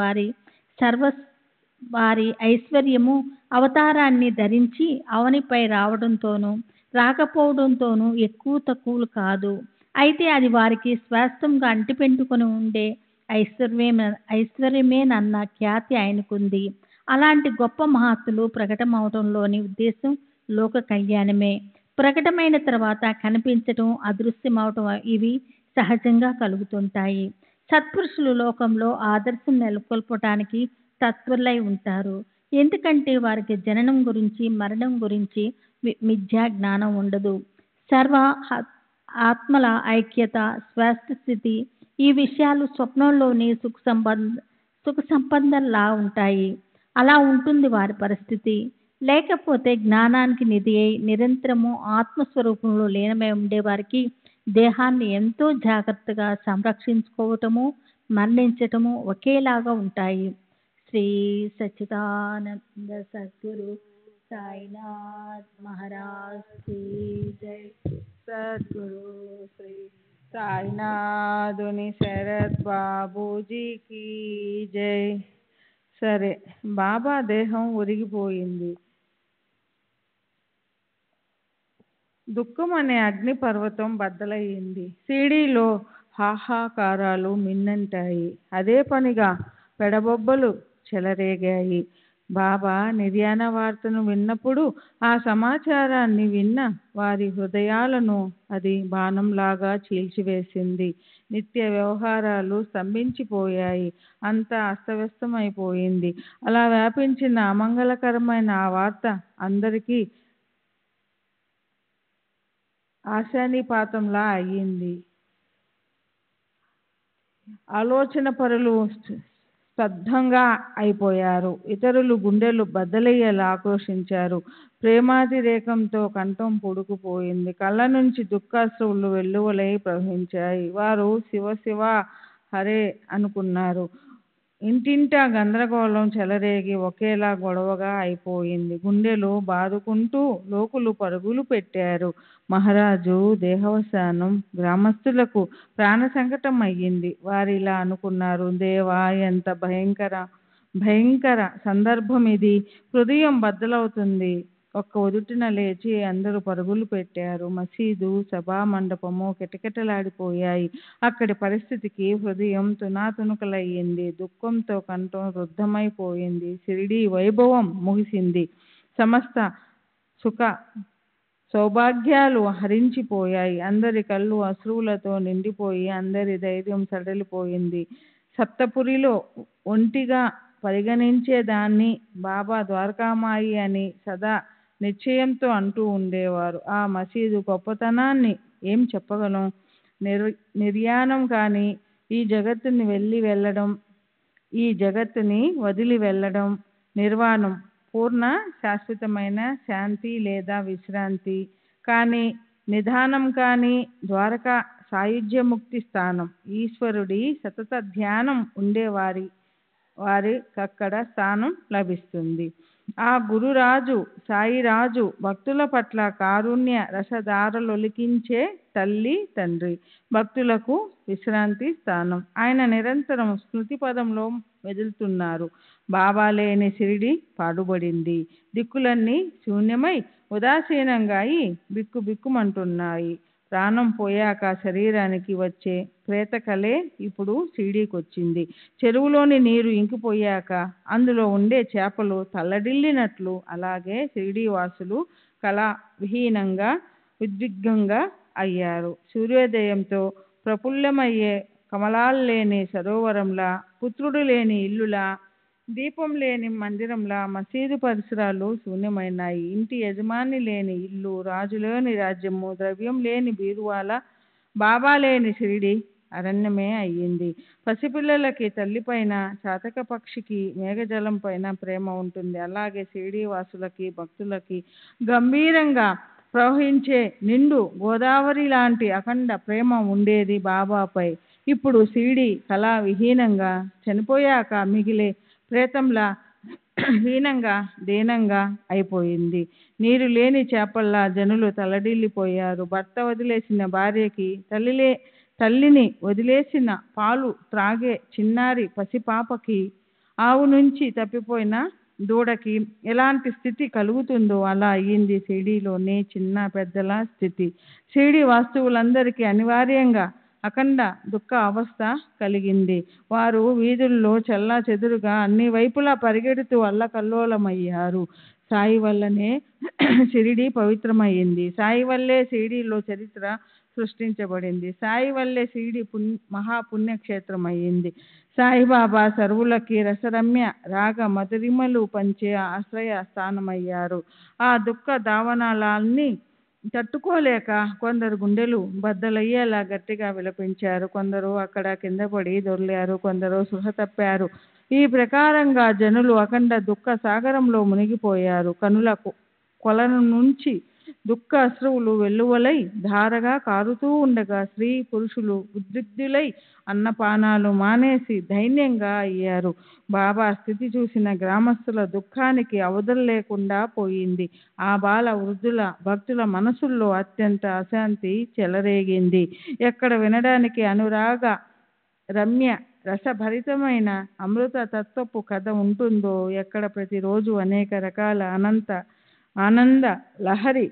వారి ఐశ్వర్యము అవతారాన్ని ధరించి అవనిపై రావడంతోనూ రాకపోవడంతోనూ ఎక్కువ తక్కువలు కాదు. అయితే అది వారికి స్వాస్థంగా అంటిపెట్టుకుని ఉండే ఐశ్వర్యమేనన్న ఖ్యాతి ఆయనకుంది. అలాంటి గొప్ప మహాత్ములు ప్రకటమవటంలోని ఉద్దేశం లోక కళ్యాణమే. ప్రకటమైన తర్వాత కనిపించటం, అదృశ్యమవటం ఇవి సహజంగా కలుగుతుంటాయి. సత్పురుషులు లోకంలో ఆదర్శం నెలకొల్పటానికి తత్పరులై ఉంటారు. ఎందుకంటే వారికి జననం గురించి, మరణం గురించి మిథ్యా జ్ఞానం ఉండదు. సర్వ ఆత్మల ఐక్యత, స్వస్థ స్థితి ఈ విషయాలు స్వప్నంలోని సుఖ సంపదల్లా ఉంటాయి. అలా ఉంటుంది వారి పరిస్థితి. లేకపోతే జ్ఞానానికి నిధి అయి నిరంతరము ఆత్మస్వరూపంలో లీనమై ఉండేవారికి దేహాన్ని ఎంతో జాగ్రత్తగా సంరక్షించుకోవటము, మరణించటము ఒకేలాగా ఉంటాయి. శ్రీ సచ్చిదానంద సద్గురు సాయినాథ్ మహారాజ్ కీ జై. సద్గురు శ్రీ సాయినాథుని శరత్ బాబూజీకి జై. సరే, బాబా దేహం ఒరిగిపోయింది. దుఃఖం అనే అగ్ని పర్వతం బద్దలయ్యింది. సిడీలో హాహాకారాలు మిన్నంటాయి. అదే పనిగా పెడబొబ్బలు చెలరేగాయి. బాబా నిర్యాణ వార్తను విన్నప్పుడు ఆ సమాచారాన్ని విన్న వారి హృదయాలను అది బాణంలాగా చీల్చివేసింది. నిత్య వ్యవహారాలు స్తంభించిపోయాయి. అంతా అస్తవ్యస్తమైపోయింది. అలా వ్యాపించిన అమంగళకరమైన ఆ వార్త అందరికీ ఆశానిపాతంలా అయ్యింది. ఆలోచన పరులు స్తబ్దంగా అయిపోయారు. ఇతరులు గుండెలు బద్దలయ్యేలా ఆక్రోశించారు. ప్రేమాతిరేకంతో కంఠం పొడుకుపోయింది. కళ్ళ నుంచి దుఃఖాశ్రువులు వెల్లువలై ప్రవహించాయి. వారు శివ శివ హరే అనుకున్నారు. ఇంటింటా గందరగోళం చెలరేగి ఒకేలా గొడవగా అయిపోయింది. గుండెలు బాదుకుంటూ లోకులు పరుగులు పెట్టారు. మహారాజు దేహవసానం గ్రామస్తులకు ప్రాణ సంకటం అయ్యింది. వారిలా అనుకున్నారు, దేవా, ఎంత భయంకర సందర్భం ఇది. హృదయం బద్దలవుతుంది. ఒక్క ఉదుటిన లేచి అందరూ పరుగులు పెట్టారు. మసీదు, సభా మండపము కిటకిటలాడిపోయాయి. అక్కడి పరిస్థితికి హృదయం తునాతునకలయ్యింది. దుఃఖంతో కంఠం రుద్ధమైపోయింది. షిరిడీ వైభవం ముగిసింది. సమస్త సుఖ సౌభాగ్యాలు హరించిపోయాయి. అందరి కళ్ళు అశ్రువులతో నిండిపోయి అందరి ధైర్యం సడలిపోయింది. సప్తపురిలో ఒంటిగా పరిగణించేదాన్ని బాబా ద్వారకామాయి అని సదా నిశ్చయంతో అంటూ ఉండేవారు. ఆ మసీదు గొప్పతనాన్ని ఏం చెప్పగలం? నిర్యాణం కానీ, ఈ జగత్తుని వదిలి వెళ్ళడం, నిర్వాణం, పూర్ణ శాశ్వతమైన శాంతి లేదా విశ్రాంతి కానీ, నిధానం కానీ, ద్వారక సాయుధ్యముక్తి స్థానం. ఈశ్వరుడి సతత ధ్యానం వారికక్కడ స్థానం లభిస్తుంది. ఆ గురురాజు సాయిరాజు భక్తుల పట్ల కారుణ్య రసధారలొలికించే తల్లి తండ్రి. భక్తులకు విశ్రాంతి స్థానం. ఆయన నిరంతరం స్మృతి పదంలో మెదులుతున్నారు. బాబా లేని షిరిడి పాడుబడింది. దిక్కులన్నీ శూన్యమై ఉదాసీనంగా అయి బిక్కుబిక్కుమంటున్నాయి. ప్రాణం పోయాక శరీరానికి వచ్చే ప్రేతకలే ఇప్పుడు షిరిడీకొచ్చింది. చెరువులోని నీరు ఇంకిపోయాక అందులో ఉండే చేపలు తల్లడిల్లినట్లు అలాగే షిరిడీవాసులు కళా విహీనంగా ఉద్విగ్నంగా అయ్యారు. సూర్యోదయంతో ప్రఫుల్లమయ్యే కమలాల్లేని సరోవరంలా, పుత్రుడు లేని ఇల్లులా, దీపం లేని మందిరంలా మసీదు పరిసరాలు శూన్యమైనాయి. ఇంటి యజమాని లేని ఇల్లు, రాజు లేని రాజ్యము, ద్రవ్యం లేని బీరువాల, బాబా లేని షిరిడి అరణ్యమే అయ్యింది. పసిపిల్లలకి తల్లిపైన, చాతక పక్షికి మేఘజలం పైన ప్రేమ ఉంటుంది. అలాగే షిరిడీ వాసులకి, భక్తులకి గంభీరంగా ప్రవహించే నిండు గోదావరి లాంటి అఖండ ప్రేమ ఉండేది బాబాపై. ఇప్పుడు షిరిడి కళా విహీనంగా, చనిపోయాక మిగిలే ప్రేతంలా హీనంగా, దీనంగా అయిపోయింది. నీరు లేని చేపల్లా జనులు తల్లడిల్లిపోయారు. భర్త వదిలేసిన భార్యకి, తల్లిని వదిలేసిన పాలు త్రాగే చిన్నారి పసిపాపకి, ఆవు నుంచి తప్పిపోయిన దూడకి ఎలాంటి స్థితి కలుగుతుందో అలా అయ్యింది షిరిడీలోని చిన్న పెద్దల స్థితి. షిరిడీ వాస్తవులందరికీ అనివార్యంగా అఖండ దుఃఖ అవస్థ కలిగింది. వారు వీధుల్లో చెల్లా చెదురుగా అన్ని వైపులా పరిగెడుతూ అల్లకల్లోలమయ్యారు. సాయి వల్లనే షిరిడి పవిత్రమైంది. సాయి వల్లే షిరిడిలో చరిత్ర సృష్టించబడింది. సాయి వల్లే షిరిడి మహాపుణ్యక్షేత్రం అయ్యింది. సాయిబాబా సర్వులకి రసరమ్య రాగ మధురిమలు పంచే ఆశ్రయ స్థానమయ్యారు. ఆ దుఃఖ దావనాలన్నీ తట్టుకోలేక కొందరు గుండెలు బద్దలయ్యేలా గట్టిగా విలపించారు. కొందరు అక్కడ కింద పడి దొర్లారు. కొందరు సృహ తప్పారు. ఈ ప్రకారంగా జనులు అఖండ దుఃఖ సాగరంలో మునిగిపోయారు. కనుల కొలను నుంచి దుఃఖ అశ్రువులు వెల్లువలై ధారగా కారుతూ ఉండగా స్త్రీ పురుషులు ఉద్రిక్తులై అన్నపానాలు మానేసి దైన్యంగా అయ్యారు. బాబా స్థితి చూసిన గ్రామస్తుల దుఃఖానికి అవధులు లేకుండా పోయింది. ఆ బాల వృద్ధుల భక్తుల మనసుల్లో అత్యంత అశాంతి చెలరేగింది. ఎక్కడ వినడానికి అనురాగ రమ్య రసభరితమైన అమృత తత్వపు కథ ఉంటుందో, ఎక్కడ ప్రతిరోజు అనేక రకాల ఆనంద లహరి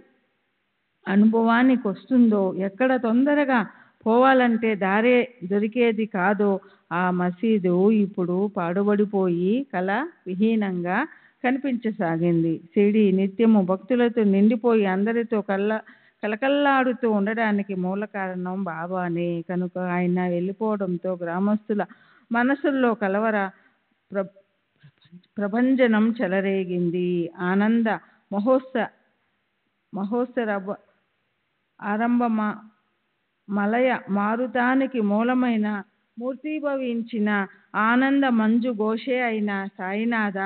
అనుభవానికి వస్తుందో, ఎక్కడ తొందరగా పోవాలంటే దారే దొరికేది కాదో, ఆ మసీదు ఇప్పుడు పాడుబడిపోయి కళ విహీనంగా కనిపించసాగింది. షిరిడి నిత్యము భక్తులతో నిండిపోయి అందరితో కలకల్లాడుతూ ఉండడానికి మూల కారణం బాబానే. కనుక ఆయన వెళ్ళిపోవడంతో గ్రామస్తుల మనసుల్లో కలవర ప్రభంజనం చెలరేగింది. ఆనంద మహోత్సవ మలయ మారుతానికి మూలమైన మూర్తిభవించిన ఆనంద మంజు ఘోషే అయిన సాయినాథ,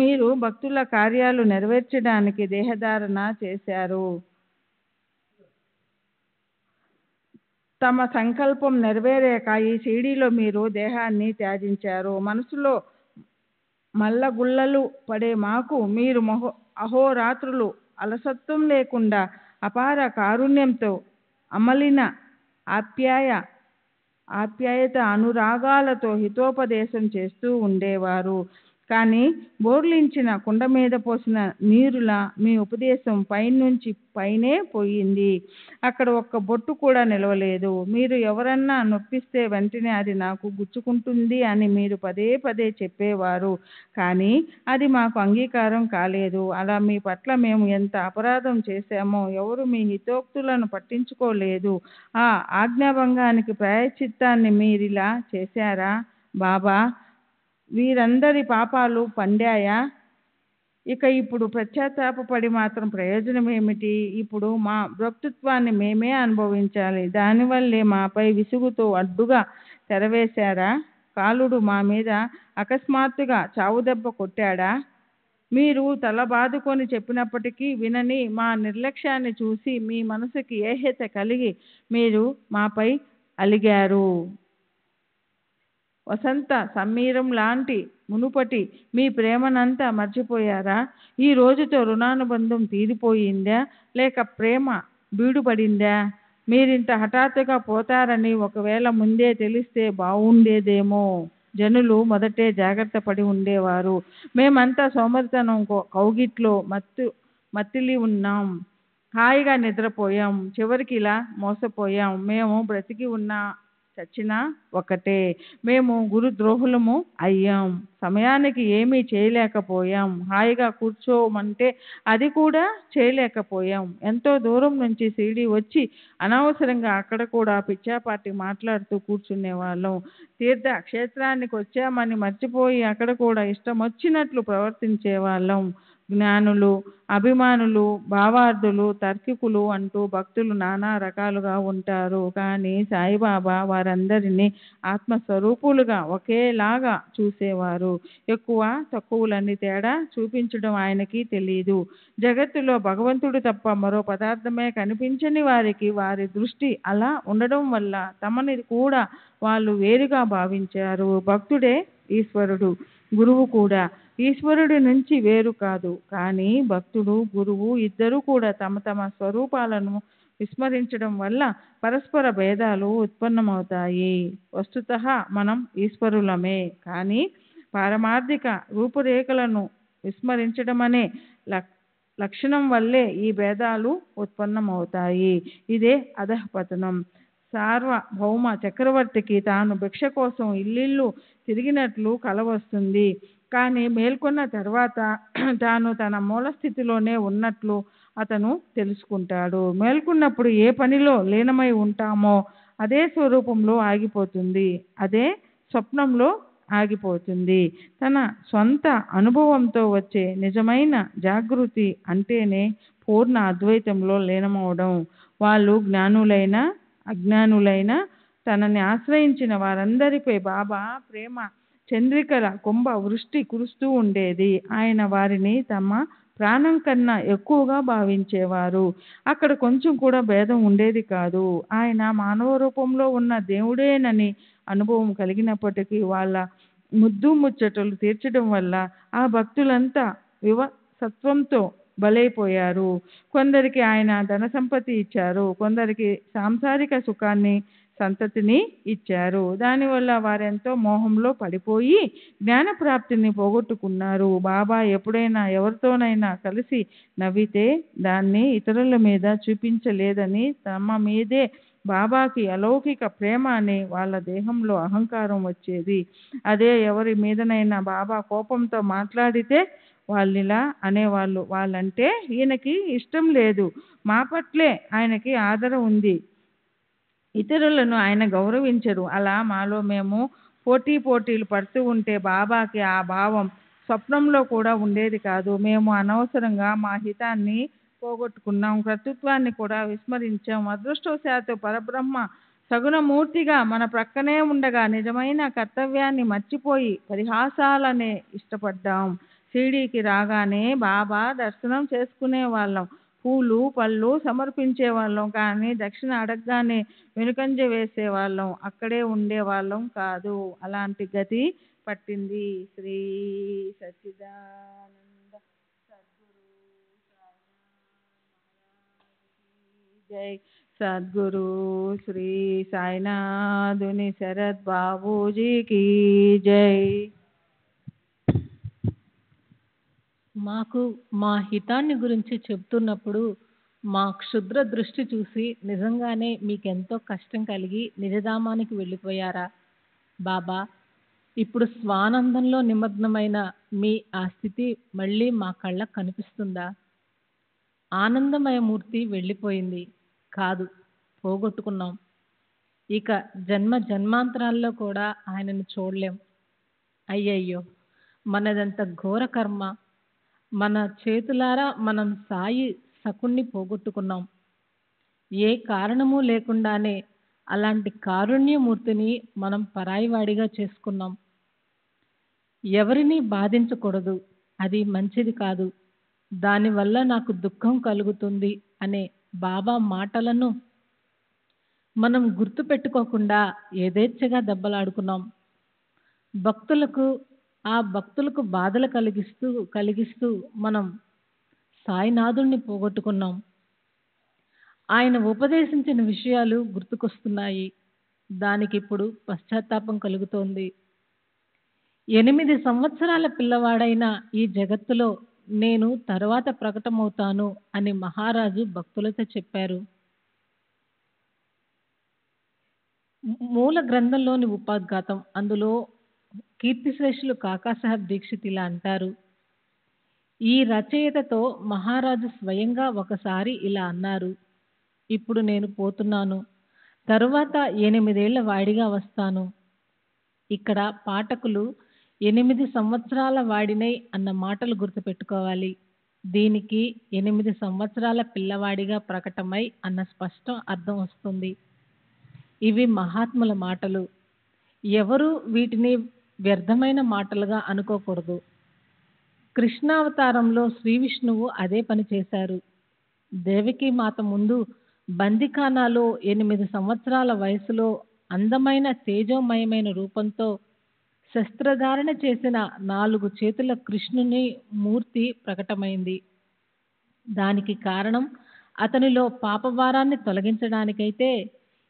మీరు భక్తుల కార్యాలు నెరవేర్చడానికి దేహధారణ చేశారు. తమ సంకల్పం నెరవేరాక ఈ షిరిడీలో మీరు దేహాన్ని త్యజించారు. మనసులో మల్లగుల్లలు పడే మాకు మీరు అహోరాత్రులు అలసత్వం లేకుండా అపార కారుణ్యంతో అమలిన ఆప్యాయత అనురాగాలతో హితోపదేశం చేస్తూ ఉండేవారు. కానీ బోర్లించిన కుండ మీద పోసిన నీరులా మీ ఉపదేశం పైనుంచి పైనే పోయింది. అక్కడ ఒక్క బొట్టు కూడా నిలవలేదు. మీరు ఎవరన్నా నొప్పిస్తే వెంటనే అది నాకు గుచ్చుకుంటుంది అని మీరు పదే పదే చెప్పేవారు. కానీ అది మాకు అంగీకారం కాలేదు. అలా మీ పట్ల మేము ఎంత అపరాధం చేశామో ఎవరు మీ హితోక్తులను పట్టించుకోలేదు. ఆ ఆజ్ఞాభంగానికి ప్రాయశ్చిత్తాన్ని మీరిలా చేశారా బాబా? వీరందరి పాపాలు పండాయా? ఇక ఇప్పుడు పశ్చాత్తాపపడి మాత్రం ప్రయోజనం ఏమిటి? ఇప్పుడు మా భక్తృత్వాన్ని మేమే అనుభవించాలి. దానివల్లే మాపై విసుగుతో అడ్డుగా తెరవేశారా? కాలుడు మా మీద అకస్మాత్తుగా చావుదెబ్బ కొట్టాడా? మీరు తల బాదుకొని చెప్పినప్పటికీ వినని మా నిర్లక్ష్యాన్ని చూసి మీ మనసుకి ఏహ్యత కలిగి మీరు మాపై అలిగారు. వసంత సమీరం లాంటి మునుపటి మీ ప్రేమనంతా మర్చిపోయారా? ఈ రోజుతో రుణానుబంధం తీరిపోయిందా? లేక ప్రేమ బీడుపడిందా? మీరింత హఠాత్తుగా పోతారని ఒకవేళ ముందే తెలిస్తే బాగుండేదేమో. జనులు మొదటే జాగ్రత్త పడి ఉండేవారు. మేమంతా సోమరితనం కౌగిట్లో మత్తిలి ఉన్నాం. హాయిగా నిద్రపోయాం. చివరికి ఇలా మోసపోయాం. మేము బ్రతికి ఉన్నా చచ్చినా ఒకటే. మేము గురుద్రోహులము అయ్యాం. సమయానికి ఏమీ చేయలేకపోయాం. హాయిగా కూర్చోమంటే అది కూడా చేయలేకపోయాం. ఎంతో దూరం నుంచి షిరిడి వచ్చి అనవసరంగా అక్కడ కూడా పిచ్చాపాటి మాట్లాడుతూ కూర్చునే వాళ్ళం. తీర్థ క్షేత్రానికి వచ్చామని మర్చిపోయి అక్కడ కూడా ఇష్టం వచ్చినట్లు ప్రవర్తించే వాళ్ళం. జ్ఞానులు, అభిమానులు, భావార్థులు, తర్కికులు అంటూ భక్తులు నానా రకాలుగా ఉంటారు. కానీ సాయిబాబా వారందరినీ ఆత్మస్వరూపులుగా ఒకేలాగా చూసేవారు. ఎక్కువ తక్కువలని తేడా చూపించడం ఆయనకి తెలీదు. జగత్తులో భగవంతుడు తప్ప మరో పదార్థమే కనిపించని వారికి వారి దృష్టి అలా ఉండడం వల్ల తమని కూడా వాళ్ళు వేరుగా భావించారు. భక్తుడే ఈశ్వరుడు, గురువు కూడా ఈశ్వరుడి నుంచి వేరు కాదు. కానీ భక్తుడు, గురువు ఇద్దరూ కూడా తమ తమ స్వరూపాలను విస్మరించడం వల్ల పరస్పర భేదాలు ఉత్పన్నమవుతాయి. వస్తుతః మనం ఈశ్వరులమే. కానీ పారమార్థిక రూపురేఖలను విస్మరించడమనే లక్షణం వల్లే ఈ భేదాలు ఉత్పన్నమవుతాయి. ఇదే అధఃపతనం. సార్వభౌమ చక్రవర్తికి తాను భిక్ష కోసం ఇల్లిల్లు తిరిగినట్లు కల వస్తుంది. కానీ మేల్కొన్న తర్వాత తాను తన మూల స్థితిలోనే ఉన్నట్లు అతను తెలుసుకుంటాడు. మేల్కొన్నప్పుడు ఏ పనిలో లీనమై ఉంటామో అదే స్వరూపంలో ఆగిపోతుంది, అదే స్వప్నంలో ఆగిపోతుంది. తన సొంత అనుభవంతో వచ్చే నిజమైన జాగృతి అంటేనే పూర్ణ అద్వైతంలో లీనమవడం. వాళ్ళు జ్ఞానులైన అజ్ఞానులైన తనని ఆశ్రయించిన వారందరిపై బాబా ప్రేమ చంద్రికల కుంభ వృష్టి కురుస్తూ ఉండేది. ఆయన వారిని తమ ప్రాణం కన్నా ఎక్కువగా భావించేవారు. అక్కడ కొంచెం కూడా భేదం ఉండేది కాదు. ఆయన మానవ రూపంలో ఉన్న దేవుడేనని అనుభవం కలిగినప్పటికీ వాళ్ళ ముద్దు ముచ్చటలు తీర్చడం వల్ల ఆ భక్తులంతా వివసత్వంతో బలైపోయారు. కొందరికి ఆయన ధన సంపత్తి ఇచ్చారు, కొందరికి సాంసారిక సుఖాన్ని సంతతిని ఇచ్చారు. దానివల్ల వారెంతో మోహంలో పడిపోయి జ్ఞానప్రాప్తిని పోగొట్టుకున్నారు. బాబా ఎప్పుడైనా ఎవరితోనైనా కలిసి నవ్వితే దాన్ని ఇతరుల మీద చూపించలేదని తమ మీదే బాబాకి అలౌకిక ప్రేమ అనే వాళ్ళ దేహంలో అహంకారం వచ్చేది. అదే ఎవరి మీదనైనా బాబా కోపంతో మాట్లాడితే వాళ్ళిలా అనేవాళ్ళు, వాళ్ళంటే ఈయనకి ఇష్టం లేదు, మా పట్లే ఆయనకి ఆదర ఉంది, ఇతరులను ఆయన గౌరవించరు. అలా మాలో మేము పోటీలు పడుతూ ఉంటే బాబాకి ఆ భావం స్వప్నంలో కూడా ఉండేది కాదు. మేము అనవసరంగా మా హితాన్ని పోగొట్టుకున్నాం, కర్తృత్వాన్ని కూడా విస్మరించాం. అదృష్టవశాత్తు పరబ్రహ్మ సగుణమూర్తిగా మన ప్రక్కనే ఉండగా నిజమైన కర్తవ్యాన్ని మర్చిపోయి పరిహాసాలనే ఇష్టపడ్డాం. షిరిడీకి రాగానే బాబా దర్శనం చేసుకునే వాళ్ళం, పూలు పళ్ళు సమర్పించే వాళ్ళం, కానీ దక్షిణ అడగగానే వెనుకంజ వేసేవాళ్ళం, అక్కడే ఉండేవాళ్ళం కాదు. అలాంటి గతి పట్టింది. శ్రీ సచ్చిదానంద సద్గురు జై. సద్గురు శ్రీ సాయినాథుని శరత్ బాబూజీకి జై. మాకు మా హితాన్ని గురించి చెప్తున్నప్పుడు మా క్షుద్ర దృష్టి చూసి నిజంగానే మీకెంతో కష్టం కలిగి నిజధామానికి వెళ్ళిపోయారా బాబా? ఇప్పుడు స్వానందంలో నిమగ్నమైన మీ ఆ స్థితి మళ్ళీ మా కళ్ళకు కనిపిస్తుందా? ఆనందమయమూర్తి వెళ్ళిపోయింది కాదు, పోగొట్టుకున్నాం. ఇక జన్మాంతరాల్లో కూడా ఆయనను చూడలేం. అయ్యయ్యో, మనదంత ఘోర కర్మ. మన చేతులారా మనం సాయి సకుణ్ణి పోగొట్టుకున్నాం. ఏ కారణము లేకుండానే అలాంటి కారుణ్యమూర్తిని మనం పరాయివాడిగా చేసుకున్నాం. ఎవరిని బాధించకూడదు, అది మంచిది కాదు, దానివల్ల నాకు దుఃఖం కలుగుతుంది అనే బాబా మాటలను మనం గుర్తుపెట్టుకోకుండా యథేచ్ఛగా దెబ్బలాడుకున్నాం. భక్తులకు బాధలు కలిగిస్తూ మనం సాయినాథుణ్ణి పోగొట్టుకున్నాం. ఆయన ఉపదేశించిన విషయాలు గుర్తుకొస్తున్నాయి. దానికి ఇప్పుడు పశ్చాత్తాపం కలుగుతోంది. 8 సంవత్సరాల పిల్లవాడైన ఈ జగత్తులో నేను తరువాత ప్రకటమవుతాను అని మహారాజు భక్తులతో చెప్పారు. మూల గ్రంథంలోని ఉపోద్ఘాతం. అందులో కీర్తిశ్రేష్ఠులు కాకాసాహెబ్ దీక్షిత్ ఇలా అంటారు: ఈ రచయితతో మహారాజు స్వయంగా ఒకసారి ఇలా అన్నారు, ఇప్పుడు నేను పోతున్నాను, తరువాత 8 ఏళ్ల వాడిగా వస్తాను. ఇక్కడ పాఠకులు 8 సంవత్సరాల వాడినై అన్న మాటలు గుర్తుపెట్టుకోవాలి. దీనికి 8 సంవత్సరాల పిల్లవాడిగా ప్రకటమై అన్న స్పష్టం అర్థం వస్తుంది. ఇవి మహాత్ముల మాటలు. ఎవరు వీటిని వ్యర్థమైన మాటలుగా అనుకోకూడదు. కృష్ణావతారంలో శ్రీ విష్ణువు అదే పని చేశారు. దేవకీ మాత ముందు బందిఖానాలో 8 సంవత్సరాల వయసులో అందమైన తేజోమయమైన రూపంతో శస్త్రధారణ చేసిన 4 చేతుల కృష్ణుని మూర్తి ప్రకటమైంది. దానికి కారణం అతనిలో పాపభారాన్ని తొలగించడానికైతే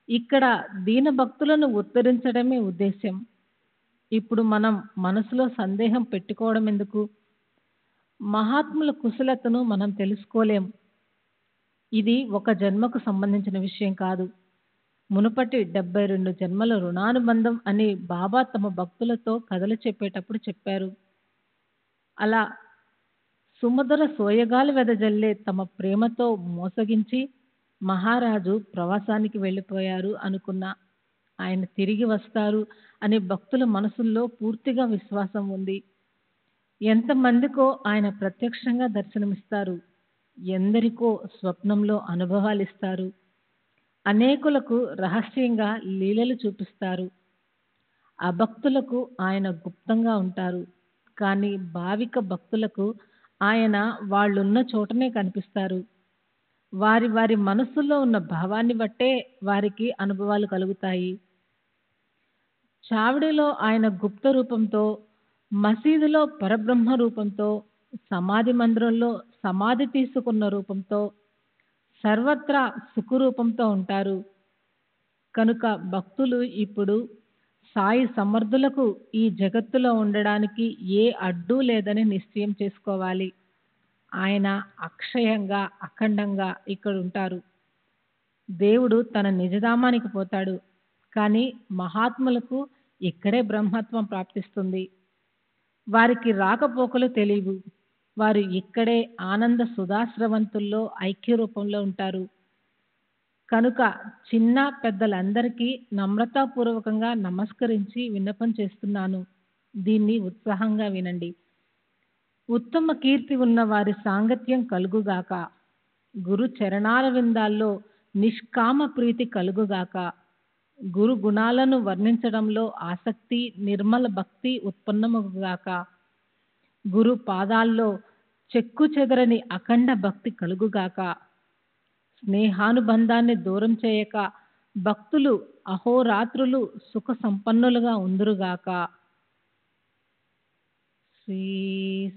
ఇక్కడ దీనభక్తులను ఉద్ధరించడమే ఉద్దేశ్యం. ఇప్పుడు మనం మనసులో సందేహం పెట్టుకోవడం ఎందుకు? మహాత్ముల కుశలతను మనం తెలుసుకోలేం. ఇది ఒక జన్మకు సంబంధించిన విషయం కాదు. మునుపటి 72 జన్మల రుణానుబంధం అని బాబా తమ భక్తులతో కథలు చెప్పేటప్పుడు చెప్పారు. అలా సుమధుర సోయగాలు వెదజల్లే తమ ప్రేమతో మోసగించి మహారాజు ప్రవాసానికి వెళ్ళిపోయారు అనుకున్నా ఆయన తిరిగి వస్తారు అనే భక్తుల మనసుల్లో పూర్తిగా విశ్వాసం ఉంది. ఎంతమందికో ఆయన ప్రత్యక్షంగా దర్శనమిస్తారు, ఎందరికో స్వప్నంలో అనుభవాలిస్తారు, అనేకులకు రహస్యంగా లీలలు చూపిస్తారు. అభక్తులకు ఆయన గుప్తంగా ఉంటారు, కానీ భావిక భక్తులకు ఆయన వాళ్ళున్న చోటనే కనిపిస్తారు. వారి వారి మనస్సులో ఉన్న భావాన్ని బట్టే వారికి అనుభవాలు కలుగుతాయి. చావడిలో ఆయన గుప్త రూపంతో, మసీదులో పరబ్రహ్మ రూపంతో, సమాధి మందిరంలో సమాధి తీసుకున్న రూపంతో, సర్వత్రా సుఖరూపంతో ఉంటారు. కనుక భక్తులు ఇప్పుడు సాయి సమర్థులకు ఈ జగత్తులో ఉండడానికి ఏ అడ్డు లేదని నిశ్చయం చేసుకోవాలి. ఆయన అక్షయంగా అఖండంగా ఇక్కడ ఉంటారు. దేవుడు తన నిజధామానికి పోతాడు, కానీ మహాత్ములకు ఇక్కడే బ్రహ్మత్వం ప్రాప్తిస్తుంది. వారికి రాకపోకలు తెలియవు, వారు ఇక్కడే ఆనంద సుధాస్రవంతుల్లో ఐక్య రూపంలో ఉంటారు. కనుక చిన్న పెద్దలందరికీ నమ్రతాపూర్వకంగా నమస్కరించి విన్నపం చేస్తున్నాను, దీన్ని ఉత్సాహంగా వినండి. ఉత్తమ కీర్తి ఉన్న వారి సాంగత్యం కలుగుగాక, గురు చరణాల విందాల్లో నిష్కామ ప్రీతి కలుగుగాక, గురు గుణాలను వర్ణించడంలో ఆసక్తి నిర్మల భక్తి ఉత్పన్నమగుగాక, గురు పాదాల్లో చెక్కు చెదరని అఖండ భక్తి కలుగుగాక, స్నేహానుబంధాన్ని దూరం చేయక భక్తులు అహోరాత్రులు సుఖ సంపన్నులుగా ఉందురుగాక. శ్రీ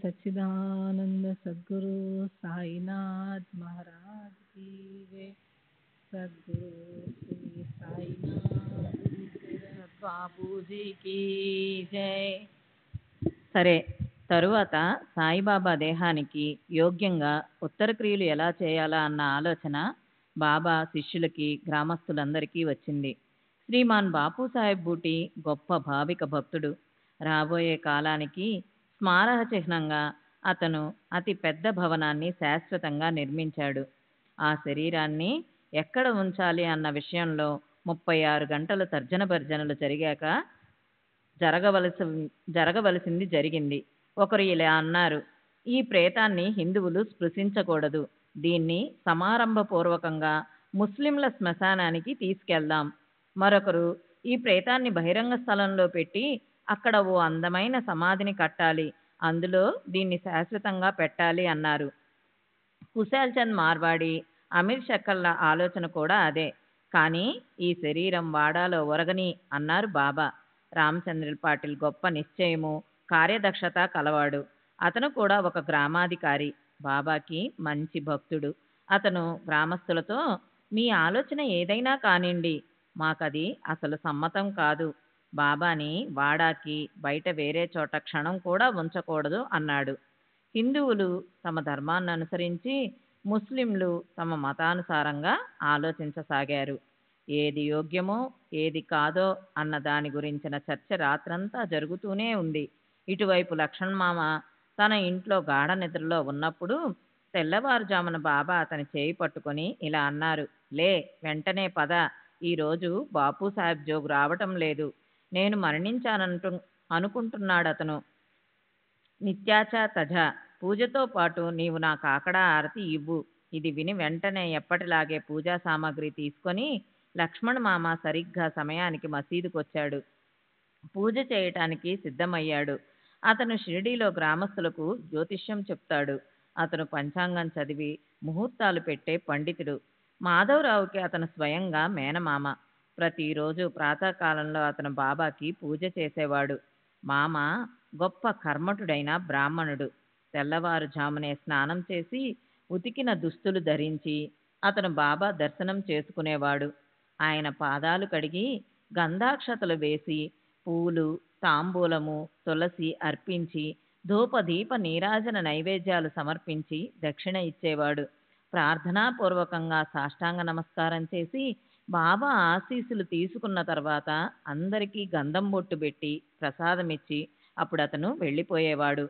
సచ్చిదానంద సద్గురు సాయినాథ్ మహారాజ్ కీ జై. సద్గురు శ్రీ సాయినాథ్ బాబూజీ కీ జై. సరే, తరువాత సాయిబాబా దేహానికి యోగ్యంగా ఉత్తర క్రియలు ఎలా చేయాలా అన్న ఆలోచన బాబా శిష్యులకి గ్రామస్తులందరికీ వచ్చింది. శ్రీమాన్ బాపు సాహెబ్ బూటి గొప్ప భావిక భక్తుడు. రాబోయే కాలానికి స్మారక చిహ్నంగా అతను అతి పెద్ద భవనాన్ని శాశ్వతంగా నిర్మించాడు. ఆ శరీరాన్ని ఎక్కడ ఉంచాలి అన్న విషయంలో 36 గంటలు తర్జన భర్జనలు జరిగాక జరగవలసింది జరిగింది. ఒకరు ఇలా అన్నారు, ఈ ప్రేతాన్ని హిందువులు స్పృశించకూడదు, దీన్ని సమారంభపూర్వకంగా ముస్లింల శ్మశానానికి తీసుకెళ్దాం. మరొకరు, ఈ ప్రేతాన్ని బహిరంగ స్థలంలో పెట్టి అక్కడ ఓ అందమైన సమాధిని కట్టాలి, అందులో దీన్ని శాశ్వతంగా పెట్టాలి అన్నారు. కుశాల్ చంద్ మార్వాడి, అమీర్ షక్కర్ల ఆలోచన కూడా అదే. కానీ ఈ శరీరం వాడాలో ఒరగని అన్నారు బాబా. రామచంద్ర పాటిల్ గొప్ప నిశ్చయము కార్యదక్షత కలవాడు. అతను కూడా ఒక గ్రామాధికారి, బాబాకి మంచి భక్తుడు. అతను గ్రామస్తులతో, మీ ఆలోచన ఏదైనా కానివ్వండి, మాకది అసలు సమ్మతం కాదు. బాబాని వాడాకి బయట వేరే చోట క్షణం కూడా ఉంచకూడదు అన్నాడు. హిందువులు తమ ధర్మాన్ని అనుసరించి, ముస్లింలు తమ మతానుసారంగా ఆలోచించసాగారు. ఏది యోగ్యమో ఏది కాదో అన్న దాని గురించిన చర్చ రాత్రంతా జరుగుతూనే ఉంది. ఇటువైపు లక్ష్మణ్ మామ తన ఇంట్లో గాఢ నిద్రలో ఉన్నప్పుడు తెల్లవారుజామున బాబా అతని చేయి పట్టుకొని ఇలా అన్నారు, లే, వెంటనే పద, ఈరోజు బాపు సాహెబ్ జోగు రావటం లేదు, నేను మరణించానంటూ అనుకుంటున్నాడతను. నిత్యాచ తజ, పూజతో పాటు నీవు నా కాకడా ఆరతి ఇవ్వు. ఇది విని వెంటనే ఎప్పటిలాగే పూజా సామాగ్రి తీసుకొని లక్ష్మణ్ మామ సరిగ్గా సమయానికి మసీదుకొచ్చాడు. పూజ చేయటానికి సిద్ధమయ్యాడు. అతను షిరిడీలో గ్రామస్తులకు జ్యోతిష్యం చెప్తాడు. అతను పంచాంగం చదివి ముహూర్తాలు పెట్టే పండితుడు. మాధవరావుకి అతను స్వయంగా మేనమామ. ప్రతిరోజు ప్రాతకాలంలో అతను బాబాకి పూజ చేసేవాడు. మామ గొప్ప కర్మఠుడైన బ్రాహ్మణుడు. తెల్లవారుజామునే స్నానం చేసి ఉతికిన దుస్తులు ధరించి అతను బాబా దర్శనం చేసుకునేవాడు. ఆయన పాదాలు కడిగి గంధాక్షతలు వేసి పూలు, తాంబూలము, తులసి అర్పించి ధూపదీప నీరాజన నైవేద్యాలు సమర్పించి దక్షిణ ఇచ్చేవాడు. ప్రార్థనాపూర్వకంగా సాష్టాంగ నమస్కారం చేసి బాబా ఆశీస్సులు తీసుకున్న తర్వాత అందరికీ గంధం బొట్టు పెట్టి ప్రసాదమిచ్చి అప్పుడు అతను వెళ్ళిపోయేవాడు.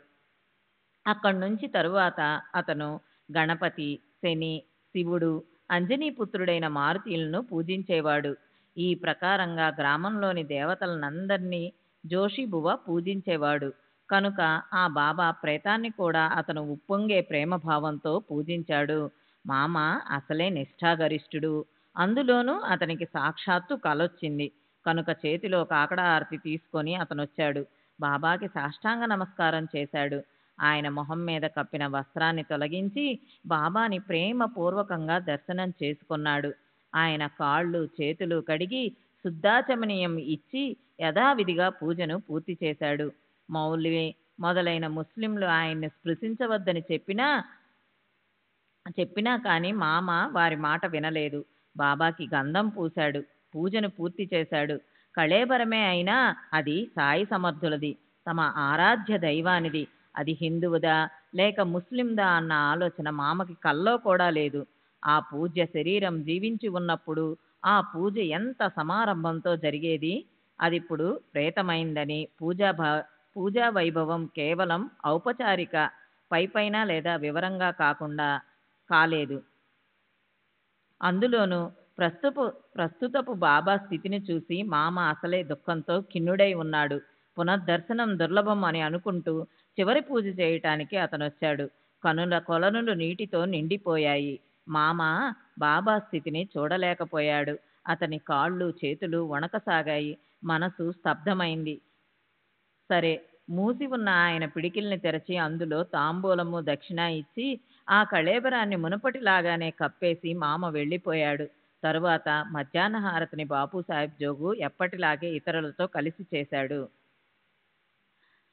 అక్కడి నుంచి తరువాత అతను గణపతి, శని, శివుడు, అంజనీపుత్రుడైన మారుతీలను పూజించేవాడు. ఈ ప్రకారంగా గ్రామంలోని దేవతలనందరినీ జోషిబువ పూజించేవాడు. కనుక ఆ బాబా ప్రేతాన్ని కూడా అతను ఉప్పొంగే ప్రేమభావంతో పూజించాడు. మామ అసలే నిష్ఠాగరిష్ఠుడు. అందులోనూ అతనికి సాక్షాత్తు కలొచ్చింది. కనుక చేతిలో కాకడ హారతి తీసుకొని అతనొచ్చాడు. బాబాకి సాష్టాంగ నమస్కారం చేశాడు. ఆయన మొహం మీద కప్పిన వస్త్రాన్ని తొలగించి బాబాని ప్రేమపూర్వకంగా దర్శనం చేసుకున్నాడు. ఆయన కాళ్ళు చేతులు కడిగి శుద్ధాచమనీయం ఇచ్చి యథావిధిగా పూజను పూర్తి చేశాడు. మౌల్వి మొదలైన ముస్లింలు ఆయన్ని స్పృశించవద్దని చెప్పినా కానీ మామ వారి మాట వినలేదు. బాబాకి గంధం పూశాడు. పూజను పూర్తి చేశాడు. కళేబరమే అయినా అది సాయి సమర్థులది, తమ ఆరాధ్య దైవానిది. అది హిందువుదా లేక ముస్లిందా అన్న ఆలోచన మామకి కల్లో కూడా లేదు. ఆ పూజ్య శరీరం జీవించి ఉన్నప్పుడు ఆ పూజ ఎంత సమారంభంతో జరిగేది. అదిప్పుడు ప్రేతమైందని పూజా వైభవం కేవలం ఔపచారిక పైపైన లేదా వివరంగా కాలేదు. అందులోనూ ప్రస్తుతపు బాబా స్థితిని చూసి మామ అసలే దుఃఖంతో ఖిన్నుడై ఉన్నాడు. పునర్దర్శనం దుర్లభం అని అనుకుంటూ చివరి పూజ చేయటానికి అతనొచ్చాడు. కనుల కొలనులు నీటితో నిండిపోయాయి. మామ బాబా స్థితిని చూడలేకపోయాడు. అతని కాళ్ళు చేతులు వణకసాగాయి. మనసు స్తబ్దమైంది. సరే, మూసి ఉన్న ఆయన పిడికిల్ని తెరచి అందులో తాంబూలము దక్షిణ ఇచ్చి ఆ కళేబరాన్ని మునుపటిలాగానే కప్పేసి మామ వెళ్ళిపోయాడు. తరువాత మధ్యాహ్న హారతిని బాపూసాహెబ్ జోగు ఎప్పటిలాగే ఇతరులతో కలిసి చేశాడు.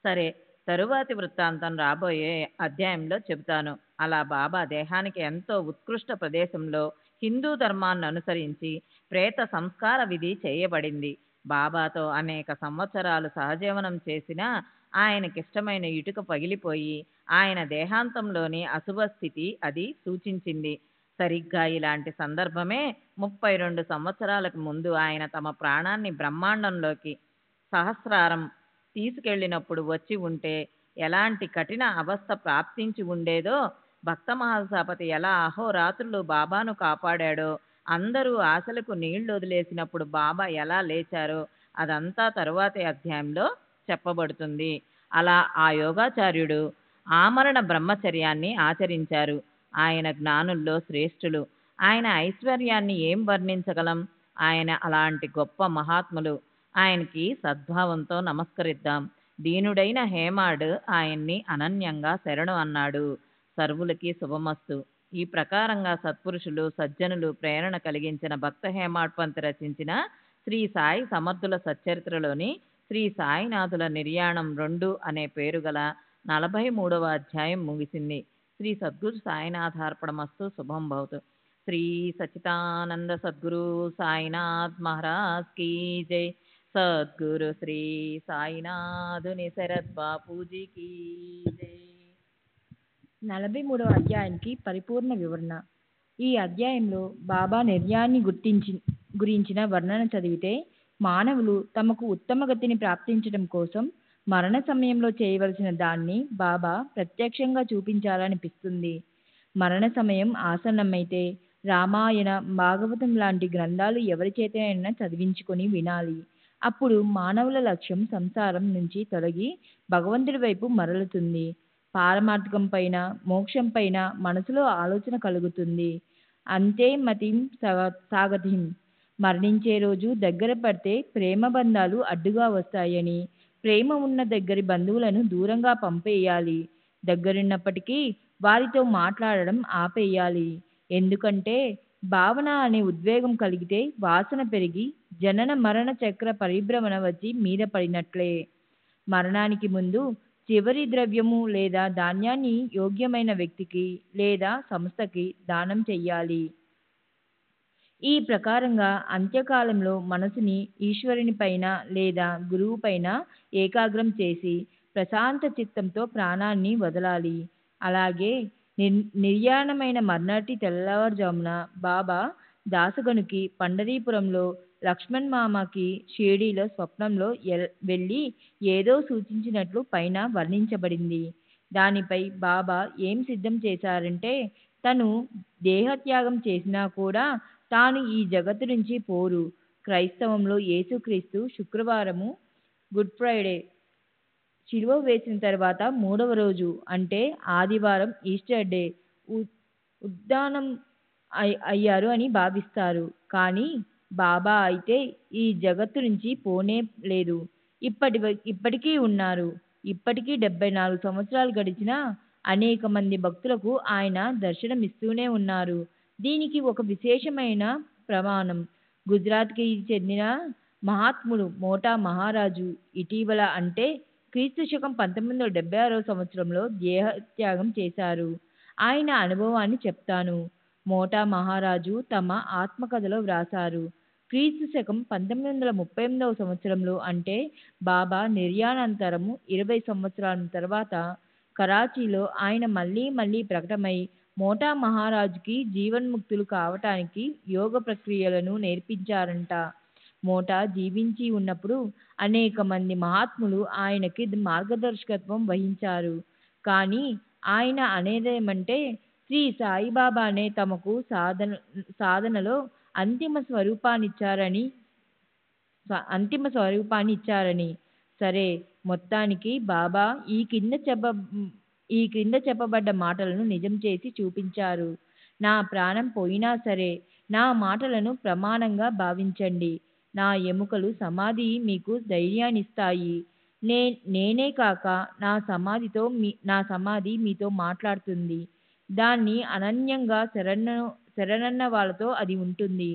సరే, తరువాతి వృత్తాంతం రాబోయే అధ్యాయంలో చెబుతాను. అలా బాబా దేహానికి ఎంతో ఉత్కృష్ట ప్రదేశంలో హిందూ ధర్మాన్ని అనుసరించి ప్రేత సంస్కార విధి చేయబడింది. బాబాతో అనేక సంవత్సరాలు సహజీవనం చేసినా ఆయనకిష్టమైన ఇటుక పగిలిపోయి ఆయన దేహాంతంలోని అశుభ స్థితి అది సూచించింది. సరిగ్గా ఇలాంటి సందర్భమే 32 సంవత్సరాలకు ముందు ఆయన తమ ప్రాణాన్ని బ్రహ్మాండంలోకి సహస్రారం తీసుకెళ్ళినప్పుడు వచ్చి ఉంటే ఎలాంటి కఠిన అవస్థ ప్రాప్తించి ఉండేదో, భక్త మహాసభపతి ఎలా అహోరాత్రులు బాబాను కాపాడాడో, అందరూ ఆశలకు నీళ్లు వదిలేసినప్పుడు బాబా ఎలా లేచారో అదంతా తరువాతి అధ్యాయంలో చెప్పబడుతుంది. అలా ఆ యోగాచార్యుడు ఆమరణ బ్రహ్మచర్యాన్ని ఆచరించారు. ఆయన జ్ఞానుల్లో శ్రేష్ఠులు. ఆయన ఐశ్వర్యాన్ని ఏం వర్ణించగలం? ఆయన అలాంటి గొప్ప మహాత్ములు. ఆయనకి సద్భావంతో నమస్కరిద్దాం. దీనుడైన హేమాడ్ ఆయన్ని అనన్యంగా శరణు అన్నాడు. సర్వులకి శుభమస్తు. ఈ ప్రకారంగా సత్పురుషులు సజ్జనులు ప్రేరణ కలిగించిన భక్త హేమాడ్ పంత్ రచించిన శ్రీ సాయి సమర్థుల సచ్చరిత్రలోని శ్రీ సాయినాథుల నిర్యాణం 2 అనే పేరు గల 43వ అధ్యాయం ముగిసింది. శ్రీ సద్గురు సాయినాథార్పణమస్తు. శుభం భవతు. శ్రీ సచితానంద సద్గురు సాయినాథ్ మహారాజ్ కీ జై. సద్గురు శ్రీ సాయినాథుని శరత్ బాపూజీకి జై. 43వ అధ్యాయానికి పరిపూర్ణ వివరణ. ఈ అధ్యాయంలో బాబా నిర్యాన్ని గురించిన వర్ణన చదివితే మానవులు తమకు ఉత్తమ గతిని ప్రాప్తించడం కోసం మరణ సమయంలో చేయవలసిన దాన్ని బాబా ప్రత్యక్షంగా చూపించాలనిపిస్తుంది. మరణ సమయం ఆసన్నమైతే రామాయణ, భాగవతం లాంటి గ్రంథాలు ఎవరి చేతనైనా చదివించుకొని వినాలి. అప్పుడు మానవుల లక్ష్యం సంసారం నుంచి తొలగి భగవంతుడి వైపు మరలుతుంది. పారమార్థికం పైన, మోక్షం పైన మనసులో ఆలోచన కలుగుతుంది. అంతే మతిం సాగతిం. మరణించే రోజు దగ్గర పడితే ప్రేమ బంధాలు అడ్డుగా వస్తాయని, ప్రేమ ఉన్న దగ్గరి బంధువులను దూరంగా పంపేయాలి. దగ్గరున్నప్పటికీ వారితో మాట్లాడడం ఆపేయాలి. ఎందుకంటే భావన అనే ఉద్వేగం కలిగితే వాసన పెరిగి జనన మరణ చక్ర పరిభ్రమణ వచ్చి మీద పడినట్లే. మరణానికి ముందు చివరి ద్రవ్యము లేదా ధాన్యాన్ని యోగ్యమైన వ్యక్తికి లేదా సంస్థకి దానం చెయ్యాలి. ఈ ప్రకారంగా అంత్యకాలంలో మనసుని ఈశ్వరుని పైన లేదా గురువు పైన ఏకాగ్రం చేసి ప్రశాంత చిత్తంతో ప్రాణాన్ని వదలాలి. అలాగే నిర్యాణమైన మర్నాటి తెల్లవారుజామున బాబా దాసగనుకి పండరీపురంలో లక్ష్మణ్ మామకి షిరిడీలో స్వప్నంలో వెళ్ళి ఏదో సూచించినట్లు పైన వర్ణించబడింది. దానిపై బాబా ఏం సిద్ధం చేశారంటే, తను దేహత్యాగం చేసినా కూడా తాను ఈ జగత్తు నుంచి పోరు. క్రైస్తవంలో యేసుక్రీస్తు శుక్రవారము గుడ్ ఫ్రైడే శిలువ వేసిన తర్వాత 3వ రోజు అంటే ఆదివారం ఈస్టర్ డే ఉద్దానం అయ్యారు అని భావిస్తారు. కానీ బాబా అయితే ఈ జగత్తు నుంచి పోనే లేదు. ఇప్పటికీ ఉన్నారు. ఇప్పటికీ 74 సంవత్సరాలు గడిచినా అనేక మంది భక్తులకు ఆయన దర్శనమిస్తూనే ఉన్నారు. దీనికి ఒక విశేషమైన ప్రమాణం గుజరాత్కి చెందిన మహాత్ముడు మోటా మహారాజు ఇటీవల అంటే క్రీస్తు శకం 1976వ సంవత్సరంలో దేహత్యాగం చేశారు. ఆయన అనుభవాన్ని చెప్తాను. మోటా మహారాజు తమ ఆత్మకథలో వ్రాసారు. క్రీస్తు శకం 1938వ సంవత్సరంలో అంటే బాబా నిర్యాణానంతరము 20 సంవత్సరాల తర్వాత కరాచీలో ఆయన మళ్ళీ ప్రకటమై మోటా మహారాజుకి జీవన్ముక్తులు కావటానికి యోగ ప్రక్రియలను నేర్పించారంట. మోటా జీవించి ఉన్నప్పుడు అనేక మంది మహాత్ములు ఆయనకి మార్గదర్శకత్వం వహించారు. కానీ ఆయన అనేదేమంటే శ్రీ సాయిబాబానే తమకు సాధనలో అంతిమ స్వరూపాన్ని ఇచ్చారని. సరే, మొత్తానికి బాబా ఈ క్రింద చెప్పబడ్డ మాటలను నిజం చేసి చూపించారు. నా ప్రాణం పోయినా సరే నా మాటలను ప్రమాణంగా భావించండి. నా ఎముకలు సమాధి మీకు ధైర్యాన్నిస్తాయి. నేనే కాక నా సమాధి మీతో మాట్లాడుతుంది. దాన్ని అనన్యంగా శరణన్న వాళ్ళతో అది ఉంటుంది.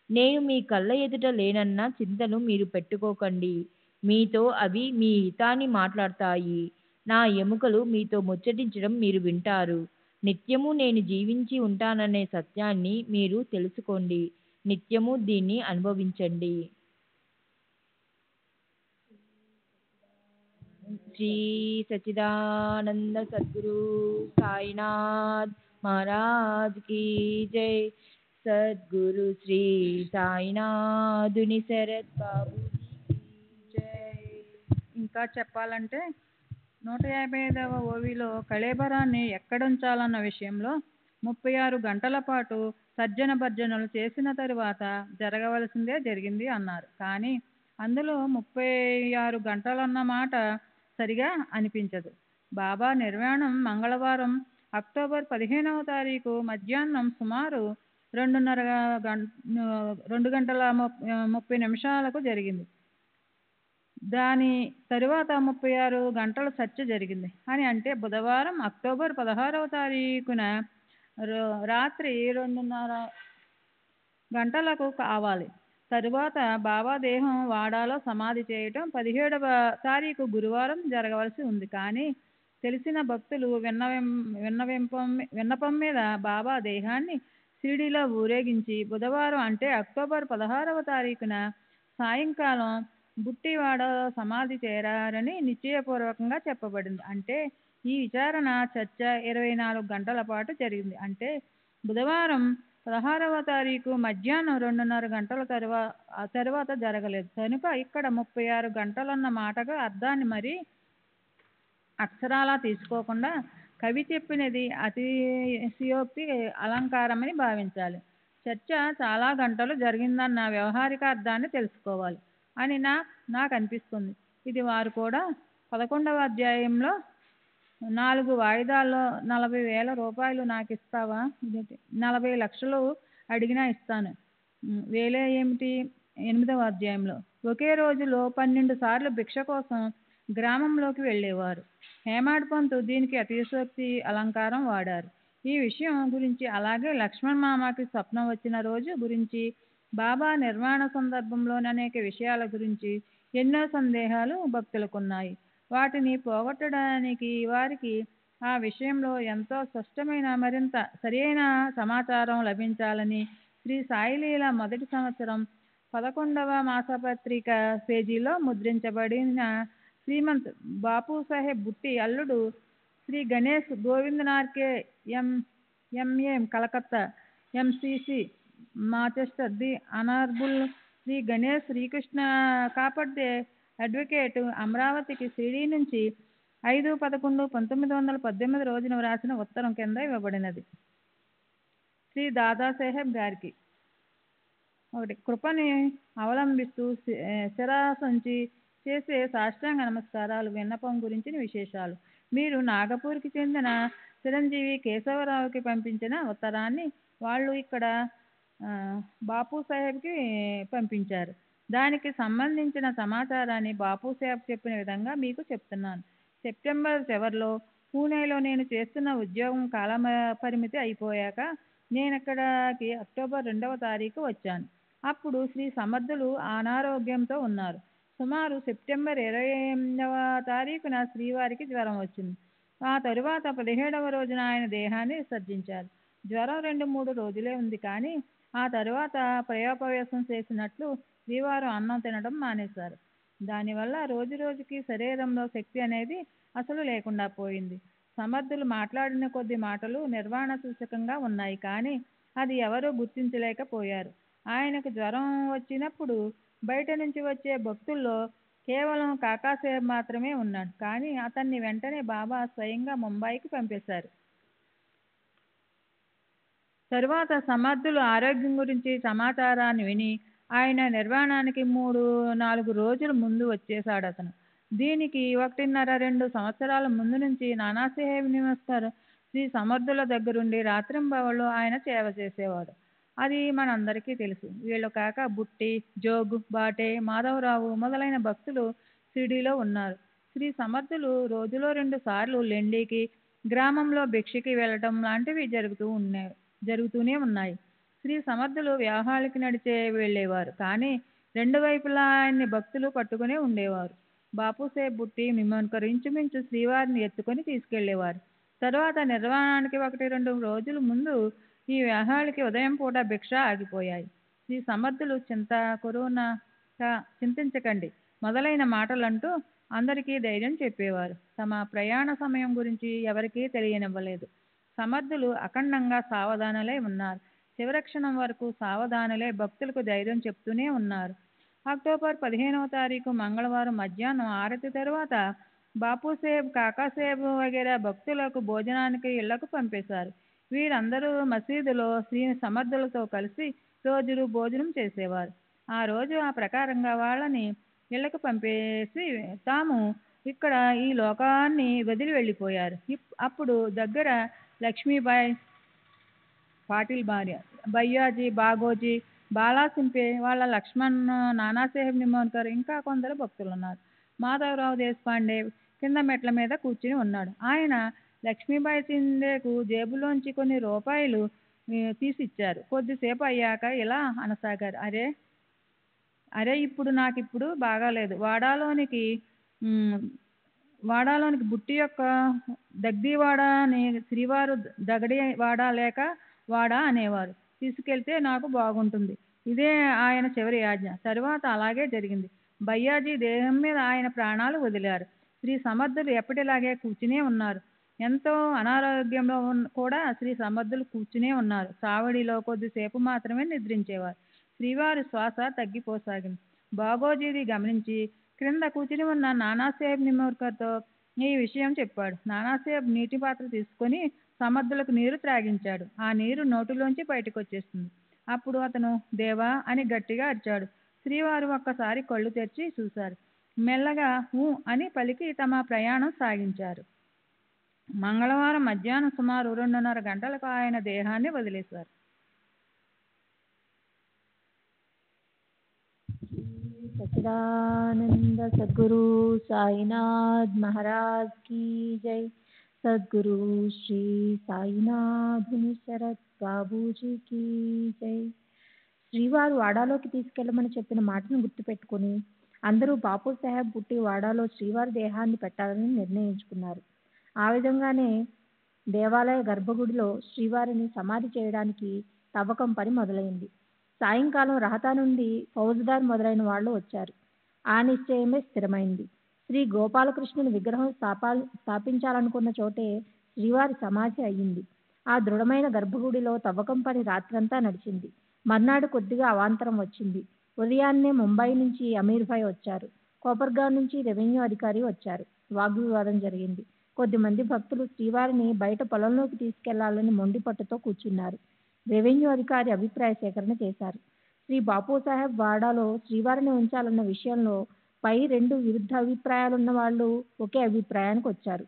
నేను మీ కళ్ళ ఎదుట లేనన్న చింతను మీరు పెట్టుకోకండి. మీతో అవి మీ హితాన్ని మాట్లాడతాయి. నా ఎముకలు మీతో ముచ్చటించడం మీరు వింటారు. నిత్యము నేను జీవించి ఉంటాననే సత్యాన్ని మీరు తెలుసుకోండి. నిత్యము దీన్ని అనుభవించండి. శ్రీ సచ్చిదానంద సద్గురు సాయినాథ్ మహారాజ్ కీ జై. సద్గురు శ్రీ సాయినాథుని శరత్ బాబు జై. ఇంకా చెప్పాలంటే 155వ ఓవిలో కళేబరాన్ని ఎక్కడుంచాలన్న విషయంలో 36 గంటల పాటు తర్జన భర్జనలు చేసిన తరువాత జరగవలసిందే జరిగింది అన్నారు. కానీ అందులో 36 గంటలన్న మాట సరిగా అనిపించదు. బాబా నిర్వాణం మంగళవారం అక్టోబర్ 15వ తారీఖు మధ్యాహ్నం సుమారు 2 గంటల 30 నిమిషాలకు జరిగింది. దాని తరువాత 36 గంటల చర్చ జరిగింది అని అంటే బుధవారం అక్టోబర్ 16వ తారీఖున రాత్రి 2:30 గంటలకు కావాలి. తరువాత బాబా దేహం వాడాలో సమాధి చేయటం 17వ తారీఖు గురువారం జరగవలసి ఉంది. కానీ తెలిసిన భక్తులు విన్నపం మీద బాబా దేహాన్ని షిరిడీలో ఊరేగించి బుధవారం అంటే అక్టోబర్ 16వ తారీఖున సాయంకాలం బుట్టివాడలో సమాధి చేరారని నిశ్చయపూర్వకంగా చెప్పబడింది. అంటే ఈ విచారణ చర్చ 24 గంటల పాటు జరిగింది. అంటే బుధవారం 16వ తారీఖు మధ్యాహ్నం 2:30 గంటల తరువాత జరగలేదు. కనుక ఇక్కడ 36 గంటలన్న మాటగా అర్థాన్ని మరి అక్షరాలా తీసుకోకుండా కవి చెప్పినది అతిశయోక్తి అలంకారమని భావించాలి. చర్చ చాలా గంటలు జరిగిందన్న వ్యవహారిక అర్థాన్ని తెలుసుకోవాలి అని నాకు అనిపిస్తుంది. ఇది వారు కూడా 11వ అధ్యాయంలో 4 వాయిదాల్లో 40,000 రూపాయలు నాకు ఇస్తావా, 40 లక్షలు అడిగినా ఇస్తాను, వేలే ఏమిటి? 8వ అధ్యాయంలో ఒకే రోజులో 12 సార్లు భిక్ష కోసం గ్రామంలోకి వెళ్ళేవారు. హేమాడ్ పంతు దీనికి అతిశయోక్తి అలంకారం వాడారు. ఈ విషయం గురించి అలాగే లక్ష్మణ్ మామకి స్వప్నం వచ్చిన రోజు గురించి బాబా నిర్వాణ సందర్భంలోని అనేక విషయాల గురించి ఎన్నో సందేహాలు భక్తులకున్నాయి. వాటిని పోగొట్టడానికి వారికి ఆ విషయంలో ఎంతో స్పష్టమైన మరింత సరియైన సమాచారం లభించాలని శ్రీ సాయిలీల మొదటి సంవత్సరం 11వ మాసపత్రిక పేజీలో ముద్రించబడిన శ్రీమంత్ బాపూసాహెబ్ బుట్టి అల్లుడు Shri Ganesh Govind Narke MA Calcutta MSc Manchester the honourable Shri Ganesh Shrikrishna Khaparde advocate అమరావతికి సిడి నుంచి 5/11/1918 రోజున వ్రాసిన ఉత్తరం కింద ఇవ్వబడినది. శ్రీ దాదాసాహెబ్ గారికి ఒకటి కృపని అవలంబిస్తూ శిరాసంచి చేసే సాష్టాంగ నమస్కారాలు విన్నపం గురించిన విశేషాలు. మీరు నాగపూర్కి చెందిన చిరంజీవి కేశవరావుకి పంపించిన ఉత్తరాన్ని వాళ్ళు ఇక్కడ బాపు సాహెబ్కి పంపించారు. దానికి సంబంధించిన సమాచారాన్ని బాపు సాహెబ్ చెప్పిన విధంగా మీకు చెప్తున్నాను. సెప్టెంబర్ చివరిలో పూణేలో నేను చేస్తున్న ఉద్యోగం కాల పరిమితి అయిపోయాక నేను ఇక్కడికి అక్టోబర్ 2వ తారీఖు వచ్చాను. అప్పుడు శ్రీ సమర్థులు అనారోగ్యంతో ఉన్నారు. సుమారు సెప్టెంబర్ 28వ తారీఖున శ్రీవారికి జ్వరం వచ్చింది. ఆ తరువాత 17వ రోజున ఆయన దేహాన్ని విసర్జించారు. జ్వరం 2-3 రోజులే ఉంది, కానీ ఆ తరువాత ప్రయోపవేశం చేసినట్లు శ్రీవారు అన్నం తినడం మానేశారు. దానివల్ల రోజు రోజుకి శరీరంలో శక్తి అనేది అసలు లేకుండా పోయింది. సమర్థులు మాట్లాడిన కొద్ది మాటలు నిర్వాణ సూచకంగా ఉన్నాయి, కానీ అది ఎవరూ గుర్తించలేకపోయారు. ఆయనకు జ్వరం వచ్చినప్పుడు బయట నుంచి వచ్చే భక్తుల్లో కేవలం కాకాసాహెబ్ మాత్రమే ఉన్నాడు, కానీ అతన్ని వెంటనే బాబా స్వయంగా ముంబైకి పంపేశారు. తరువాత సమర్థులు ఆరోగ్యం గురించి సమాచారాన్ని విని ఆయన నిర్వాణానికి 3-4 రోజుల ముందు వచ్చేశాడు అతను. దీనికి 1.5-2 సంవత్సరాల ముందు నుంచి నానాసాహెబ్ నిమస్కర్ శ్రీ సమర్థుల దగ్గరుండి రాత్రింబవళ్ళు ఆయన సేవ చేసేవాడు. అది మనందరికీ తెలుసు. వీళ్ళు కాక బుట్టి, జోగు, బాటే, మాధవరావు మొదలైన భక్తులు షిరిడీలో ఉన్నారు. శ్రీ సమర్థులు రోజులో 2 సార్లు లెండికి గ్రామంలో భిక్షకి వెళ్ళటం లాంటివి జరుగుతూనే ఉన్నాయి. శ్రీ సమర్థులు వ్యవహారాలకి నడిచే వెళ్ళేవారు, కానీ 2 వైపులా ఆయన్ని భక్తులు పట్టుకునే ఉండేవారు. బాపుసాహెబ్ బుట్టి నిమోన్కర్ ఇంచుమించు శ్రీవారిని ఎత్తుకొని తీసుకెళ్లేవారు. తరువాత నిర్వాణానికి 1-2 రోజుల ముందు ఈ వ్యవహారాలకి ఉదయం పూట భిక్ష ఆగిపోయాయి. శ్రీ సమర్థులు చింతించకండి మొదలైన మాటలంటూ అందరికీ ధైర్యం చెప్పేవారు. తమ ప్రయాణ సమయం గురించి ఎవరికీ తెలియనివ్వలేదు. సమర్థులు అఖండంగా సావధానులై ఉన్నారు. చివరి క్షణం వరకు సావధానులై భక్తులకు ధైర్యం చెప్తూనే ఉన్నారు. అక్టోబర్ 15వ తారీఖు మంగళవారం మధ్యాహ్నం ఆరతి తరువాత బాపుసాహెబ్, కాకాసాహెబ్ వగైరా భక్తులకు భోజనానికి ఇళ్లకు పంపేశారు. వీరందరూ మసీదులో శ్రీ సమర్థులతో కలిసి రోజు భోజనం చేసేవారు. ఆ రోజు ఆ ప్రకారంగా వాళ్ళని ఇళ్లకు పంపేసి తాము ఇక్కడ ఈ లోకాన్ని వదిలి వెళ్ళిపోయారు. అప్పుడు దగ్గర లక్ష్మీబాయి పాటిల్ భార్య, భయ్యాజీ, బాగోజీ, బాలాసింపే, వాళ్ళ లక్ష్మణ్, నానాసాహెబ్ నిమోన్కర్, ఇంకా కొందరు భక్తులున్నారు. మాధవరావు దేశపాండే కింద మెట్ల మీద కూర్చుని ఉన్నాడు. ఆయన లక్ష్మీబాయి సింధేకు జేబులోంచి కొన్ని రూపాయలు తీసిచ్చారు. కొద్దిసేపు అయ్యాక ఇలా అనసాగారు. అరే ఇప్పుడు నాకిప్పుడు బాగాలేదు. వాడాలోనికి బుట్టి యొక్క దగ్దీవాడ అని శ్రీవారు దగడి వాడ లేక వాడ అనేవారు. తీసుకెళ్తే నాకు బాగుంటుంది. ఇదే ఆయన చివరి ఆజ్ఞ. తరువాత అలాగే జరిగింది. భయ్యాజీ దేహం మీద ఆయన ప్రాణాలు వదిలారు. శ్రీ సమర్థులు ఎప్పటిలాగే కూర్చునే ఉన్నారు. ఎంతో అనారోగ్యంలో కూడా శ్రీ సమర్థులు కూర్చునే ఉన్నారు. చావడిలో కొద్దిసేపు మాత్రమే నిద్రించేవారు. శ్రీవారి శ్వాస తగ్గిపోసాగింది. బాగోజీది గమనించి క్రింద కూర్చుని ఉన్న నానాసాహెబ్ నిమోన్కర్తో ఈ విషయం చెప్పాడు. నానాసాహెబ్ నీటి పాత్ర తీసుకొని సమర్థులకు నీరు త్రాగించాడు. ఆ నీరు నోటిలోంచి బయటకు వచ్చేస్తుంది. అప్పుడు అతను దేవా అని గట్టిగా అరిచాడు. శ్రీవారు ఒక్కసారి కళ్ళు తెరిచి చూశారు. మెల్లగా ఊ అని పలికి తమ ప్రయాణం సాగించారు. మంగళవారం మధ్యాహ్నం సుమారు 2:30 గంటలకు ఆయన దేహాన్ని వదిలేశారు. సచ్చిదానంద సద్గురు సాయినాథ్ మహారాజ్ కీ జై. సద్గురు శ్రీ సాయినాథ్ శరత్ బాబూజీ కీ జై. శ్రీవారు వాడాలోకి తీసుకెళ్లమని చెప్పిన మాటను గుర్తుపెట్టుకుని అందరూ బాపుసాహెబ్ బుట్టి వాడాలో శ్రీవారి దేహాన్ని పెట్టాలని నిర్ణయించుకున్నారు. ఆ విధంగానే దేవాలయ గర్భగుడిలో శ్రీవారిని సమాధి చేయడానికి తవ్వకం పని మొదలైంది. సాయంకాలం రహతా నుండి ఫౌజ్దార్ మొదలైన వాళ్ళు వచ్చారు. ఆ నిశ్చయమే స్థిరమైంది. శ్రీ గోపాలకృష్ణుని విగ్రహం స్థాపించాలనుకున్న చోటే శ్రీవారి సమాధి అయ్యింది. ఆ దృఢమైన గర్భగుడిలో తవ్వకం పని రాత్రంతా నడిచింది. మర్నాడు కొద్దిగా అవాంతరం వచ్చింది. ఉదయాన్నే ముంబై నుంచి అమీర్భాయ్ వచ్చారు. కోపర్గావ్ నుంచి రెవెన్యూ అధికారి వచ్చారు. వాగ్వివాదం జరిగింది. కొద్దిమంది భక్తులు శ్రీవారిని బయట పొలంలోకి తీసుకెళ్లాలని మొండి పట్టుతో కూర్చున్నారు. రెవెన్యూ అధికారి అభిప్రాయ సేకరణ చేశారు. శ్రీ బాపూసాహెబ్ వాడాలో శ్రీవారిని ఉంచాలన్న విషయంలో పై 2 విరుద్ధ అభిప్రాయాలున్న వాళ్ళు ఒకే అభిప్రాయానికి వచ్చారు.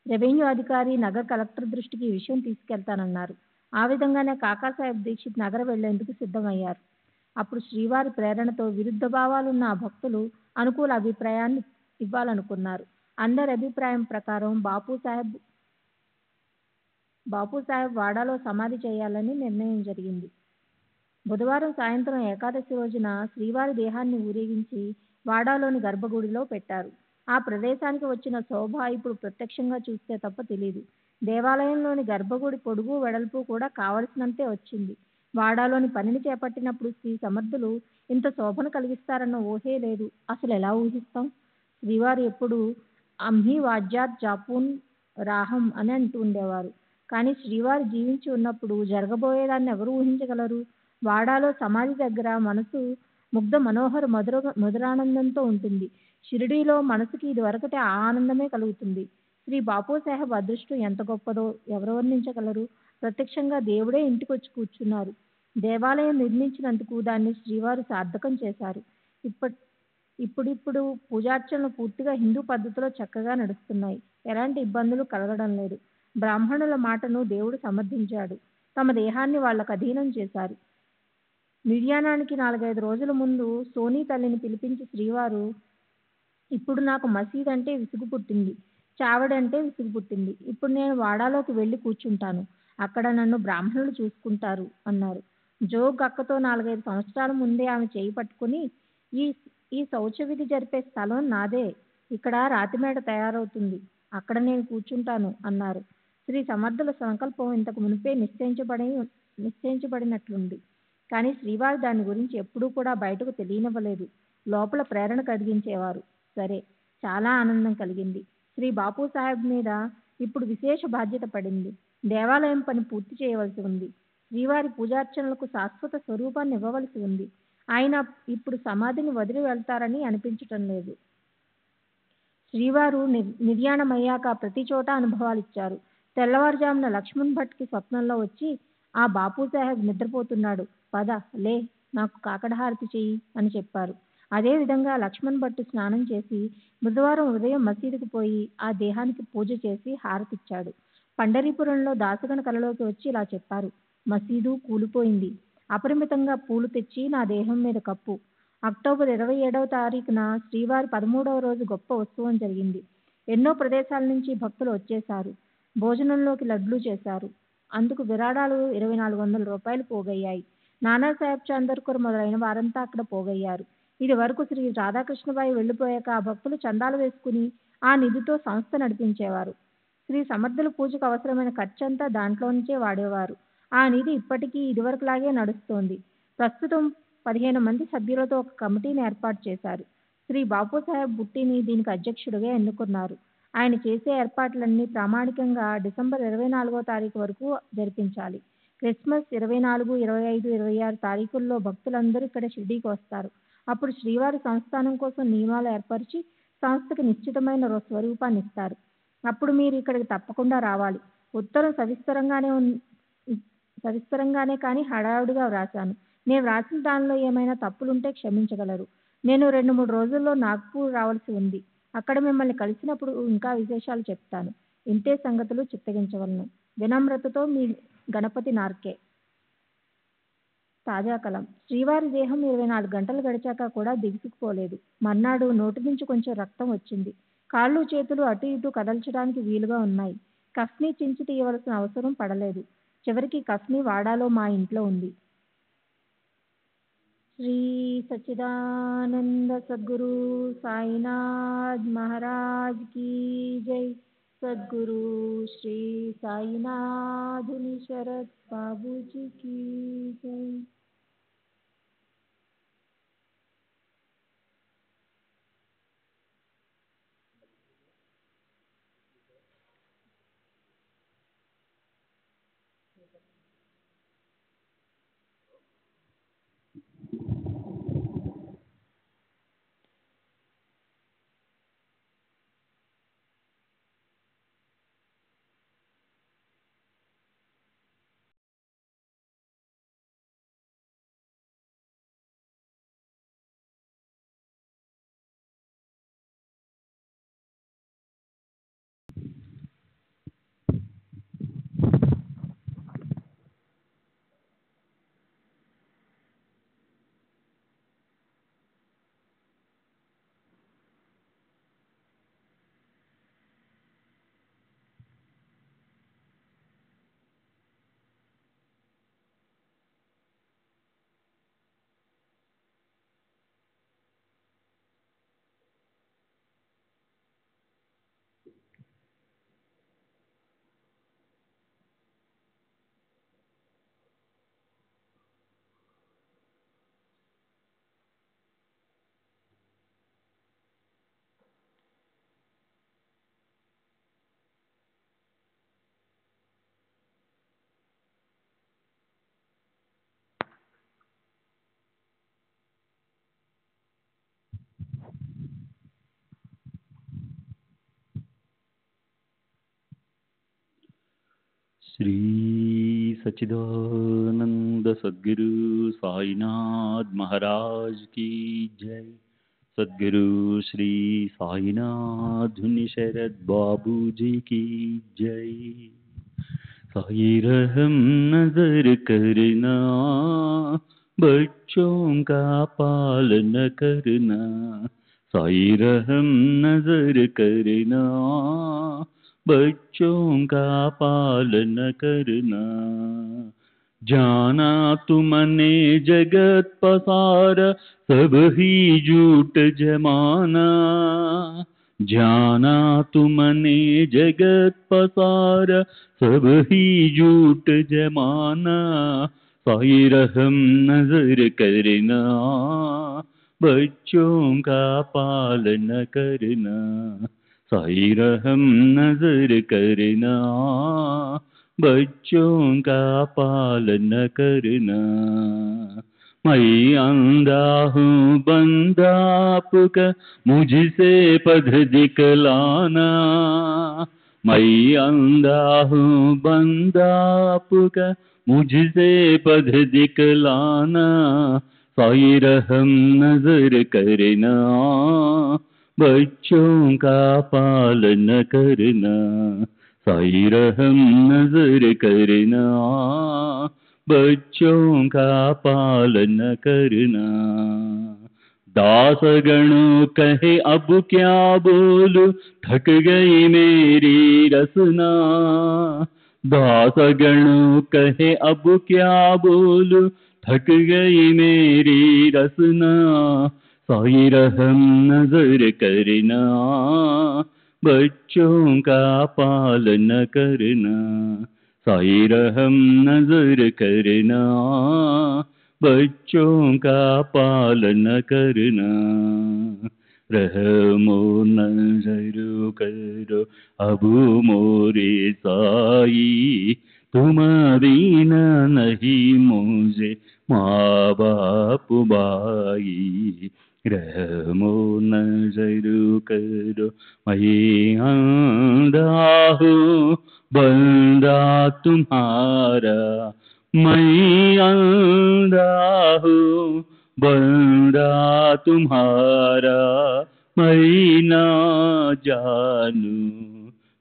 రెవెన్యూ అధికారి నగర్ కలెక్టర్ దృష్టికి ఈ విషయం తీసుకెళ్తానన్నారు. ఆ విధంగానే కాకాసాహెబ్ దీక్షిత్ నగర వెళ్లేందుకు సిద్ధమయ్యారు. అప్పుడు శ్రీవారి ప్రేరణతో విరుద్ధ భావాలున్న ఆ భక్తులు అనుకూల అభిప్రాయాన్ని ఇవ్వాలనుకున్నారు. అందరి అభిప్రాయం ప్రకారం బాపూసాహెబ్ వాడాలో సమాధి చేయాలని నిర్ణయం జరిగింది. బుధవారం సాయంత్రం ఏకాదశి రోజున శ్రీవారి దేహాన్ని ఊరేగించి వాడాలోని గర్భగుడిలో పెట్టారు. ఆ ప్రదేశానికి వచ్చిన శోభ ఇప్పుడు ప్రత్యక్షంగా చూస్తే తప్ప తెలీదు. దేవాలయంలోని గర్భగుడి పొడుగు వెడల్పు కూడా కావలసినంతే వచ్చింది. వాడాలోని పనిని చేపట్టినప్పుడు శ్రీ సమర్థులు ఇంత శోభను కలిగిస్తారన్న ఊహే లేదు. అసలు ఎలా ఊహిస్తాం? శ్రీవారు ఎప్పుడు అమ్హి వాజ్యాత్ జాపూన్ రాహం అని అంటూ ఉండేవారు. కానీ శ్రీవారు జీవించి ఉన్నప్పుడు జరగబోయేదాన్ని ఎవరు ఊహించగలరు? వాడాలో సమాధి దగ్గర మనసు ముగ్ధ మనోహర మధురానందంతో ఉంటుంది. షిరిడీలో మనసుకి ఇదివరకటే ఆ ఆనందమే కలుగుతుంది. శ్రీ బాపూసాహెబ్ అదృష్టం ఎంత గొప్పదో ఎవరు వర్ణించగలరు? ప్రత్యక్షంగా దేవుడే ఇంటికొచ్చి కూర్చున్నారు. దేవాలయం నిర్మించినందుకు దాన్ని శ్రీవారు సార్థకం చేశారు. ఇప్పుడిప్పుడు పూజార్చనలు పూర్తిగా హిందూ పద్ధతిలో చక్కగా నడుస్తున్నాయి. ఎలాంటి ఇబ్బందులు కలగడం లేదు. బ్రాహ్మణుల మాటను దేవుడు సమర్థించాడు. తమ దేహాన్ని వాళ్లకు అధీనం చేశారు. నిర్యాణానికి 4-5 రోజుల ముందు సోనీ తల్లిని పిలిపించి శ్రీవారు, ఇప్పుడు నాకు మసీద్ అంటే విసుగు పుట్టింది, చావడంటే విసుగు పుట్టింది. ఇప్పుడు నేను వాడాలోకి వెళ్ళి కూర్చుంటాను. అక్కడ నన్ను బ్రాహ్మణులు చూసుకుంటారు అన్నారు. జోగ్ అక్కతో 4-5 సంవత్సరాల ముందే ఆమె చేయి పట్టుకుని, ఈ శౌచ విధి జరిపే స్థలం నాదే. ఇక్కడ రాతిమేడ తయారవుతుంది. అక్కడ నేను కూర్చుంటాను అన్నారు. శ్రీ సమర్థుల సంకల్పం ఇంతకు మునిపే నిశ్చయించబడినట్లుంది. కానీ శ్రీవారు దాని గురించి ఎప్పుడూ కూడా బయటకు తెలియనివ్వలేదు. లోపల ప్రేరణ కలిగించేవారు. సరే, చాలా ఆనందం కలిగింది. శ్రీ బాపూసాహెబ్ మీద ఇప్పుడు విశేష బాధ్యత పడింది. దేవాలయం పని పూర్తి చేయవలసి ఉంది. శ్రీవారి పూజార్చనలకు శాశ్వత స్వరూపాన్ని ఇవ్వవలసి ఉంది. ఆయన ఇప్పుడు సమాధిని వదిలి వెళ్తారని అనిపించటం లేదు. శ్రీవారు నిర్యాణమయ్యాక ప్రతి చోట అనుభవాలిచ్చారు. తెల్లవారుజామున లక్ష్మణ్ భట్కి స్వప్నంలో వచ్చి, ఆ బాపూసాహెబ్ నిద్రపోతున్నాడు, పద లే, నాకు కాకడహారతి చెయ్యి అని చెప్పారు. అదేవిధంగా లక్ష్మణ్ భట్ స్నానం చేసి బుధవారం ఉదయం మసీదుకు పోయి ఆ దేహానికి పూజ చేసి హారతిచ్చాడు. పండరీపురంలో దాసగణ కలలోకి వచ్చి ఇలా చెప్పారు, మసీదు కూలిపోయింది. అపరిమితంగా పూలు తెచ్చి నా దేహం మీద కప్పు. అక్టోబర్ 27వ తారీఖున శ్రీవారి 13వ రోజు గొప్ప ఉత్సవం జరిగింది. ఎన్నో ప్రదేశాల నుంచి భక్తులు వచ్చేశారు. భోజనంలోకి లడ్లు చేశారు. అందుకు విరాళాలు 2400 రూపాయలు పోగయ్యాయి. నానాసాహెబ్ చాందర్కర్ మొదలైన వారంతా అక్కడ పోగయ్యారు. ఇది వరకు శ్రీ రాధాకృష్ణబాయి వెళ్లిపోయాక ఆ భక్తులు చందాలు వేసుకుని ఆ నిధితో సంస్థ నడిపించేవారు. శ్రీ సమర్థుల పూజకు అవసరమైన ఖర్చంతా దాంట్లో నుంచే వాడేవారు. ఆ నిధి ఇప్పటికీ ఇదివరకులాగే నడుస్తోంది. ప్రస్తుతం 15 మంది సభ్యులతో ఒక కమిటీని ఏర్పాటు చేశారు. శ్రీ బాపూసాహెబ్ బుట్టిని దీనికి అధ్యక్షుడిగా ఎన్నుకున్నారు. ఆయన చేసే ఏర్పాట్లన్నీ ప్రామాణికంగా డిసెంబర్ 24వ తారీఖు వరకు జరిపించాలి. క్రిస్మస్ 24, 25, 26 తారీఖుల్లో భక్తులందరూ ఇక్కడ షిరిడీకి వస్తారు. అప్పుడు శ్రీవారి సంస్థానం కోసం నియమాలు ఏర్పరిచి సంస్థకి నిశ్చితమైన స్వరూపాన్ని ఇస్తారు. అప్పుడు మీరు ఇక్కడికి తప్పకుండా రావాలి. ఉత్తరం సవిస్తరంగానే కానీ హడావుడిగా వ్రాశాను. నేను వ్రాసిన దానిలో ఏమైనా తప్పులుంటే క్షమించగలరు. నేను 2-3 రోజుల్లో నాగ్పూర్ రావాల్సి ఉంది. అక్కడ మిమ్మల్ని కలిసినప్పుడు ఇంకా విశేషాలు చెప్తాను. ఇంతే సంగతులు చిత్తగించవలను. వినమ్రతతో మీ గణపతి నార్కే. తాజా కలం. శ్రీవారి దేహం 24 గంటలు గడిచాక కూడా దిగుసుకుపోలేదు. మర్నాడు నోటి నుంచి కొంచెం రక్తం వచ్చింది. కాళ్ళు చేతులు అటు ఇటు కదల్చడానికి వీలుగా ఉన్నాయి. కఫ్ని చించి తీయవలసిన అవసరం పడలేదు. చివరికి కఫ్ని వాడాలో మా ఇంట్లో ఉంది. శ్రీ సచ్చిదానంద సద్గురు సాయినాథ్ మహారాజ్ కీ జై. సద్గురు శ్రీ సాయినాథుని శరత్ బాబూజీ కీ జై. श्री सच्चिदानंद सद्गुरु साईनाथ महाराज की जय। सद्गुरु श्री साईनाथ धुनी शरद बाबू जी की जय। साई रहम नजर करना, बच्चों का पालन करना। साई रहम नजर करना, बच्चों का पालन करना। जाना तुमने जगत पसारा, सब ही झूठ जमाना। जाना तुमने जगत पसारा, सब ही झूठ जमाना। साई रहम नजर करना, बच्चों का पालन करना। साई रहम नजर करना, बच्चों का पालन करना। मैं अंधा हूँ बंदा आपका, मुझसे पद दिखलाना। मैं अंधा हूँ बंदा आपका, मुझसे पद दिखलाना। साई रहम नजर करना, बच्चों का पालन करना। साई रहम नजर करना, बच्चों का पालन करना। दास गणों कहे अब क्या बोलूं, थक गई मेरी रसना। दास गणों कहे अब क्या बोलूं, थक गई मेरी रसना। साई रहम नजर करना, बच्चों का पालन करना। साई रहम नजर करना, बच्चों का पालन करना। रहमो नजर करो अब मोरे साई, तुम बिना नहीं मुझे माँ बाप भाई। रहमो नजर करो मैं अंधा हूँ बंदा तुम्हारा। मैं अंधा हूँ बंदा तुम्हारा। मैं ना जानू,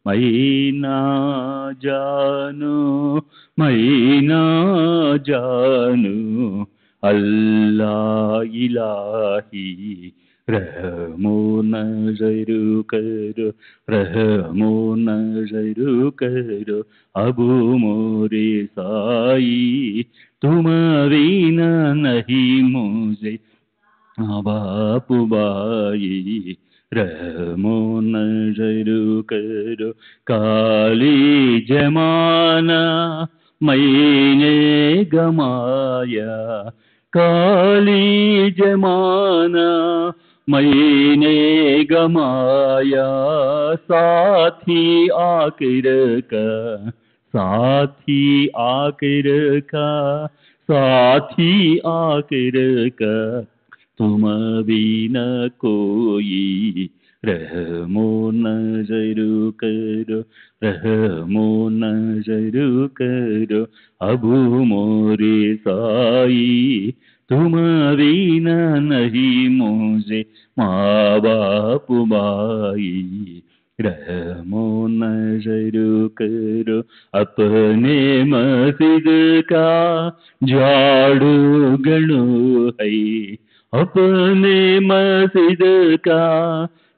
मैं ना जानू, मैं ना जानू अल्लाह इलाही। रहमो नजर करो, रहमो नजर करो अब मोरे साई। तुम बिना नहीं मुझे माँ बाप भाई। रहमो नजर करो काली जमाना मैंने गमाया। काली जमाना मैंने गमाया। साथी आखिर का, साथी आखिर का, साथी आखिर का तुम बिना कोई। रहमो नजर करो, रहमो नजर करो अब मोरे साई। तुम बिना नहीं मुझे माँ बाप भाई। रहमो नजर करो अपने मस्जिद का झाड़ू गणो है। अपने मस्जिद का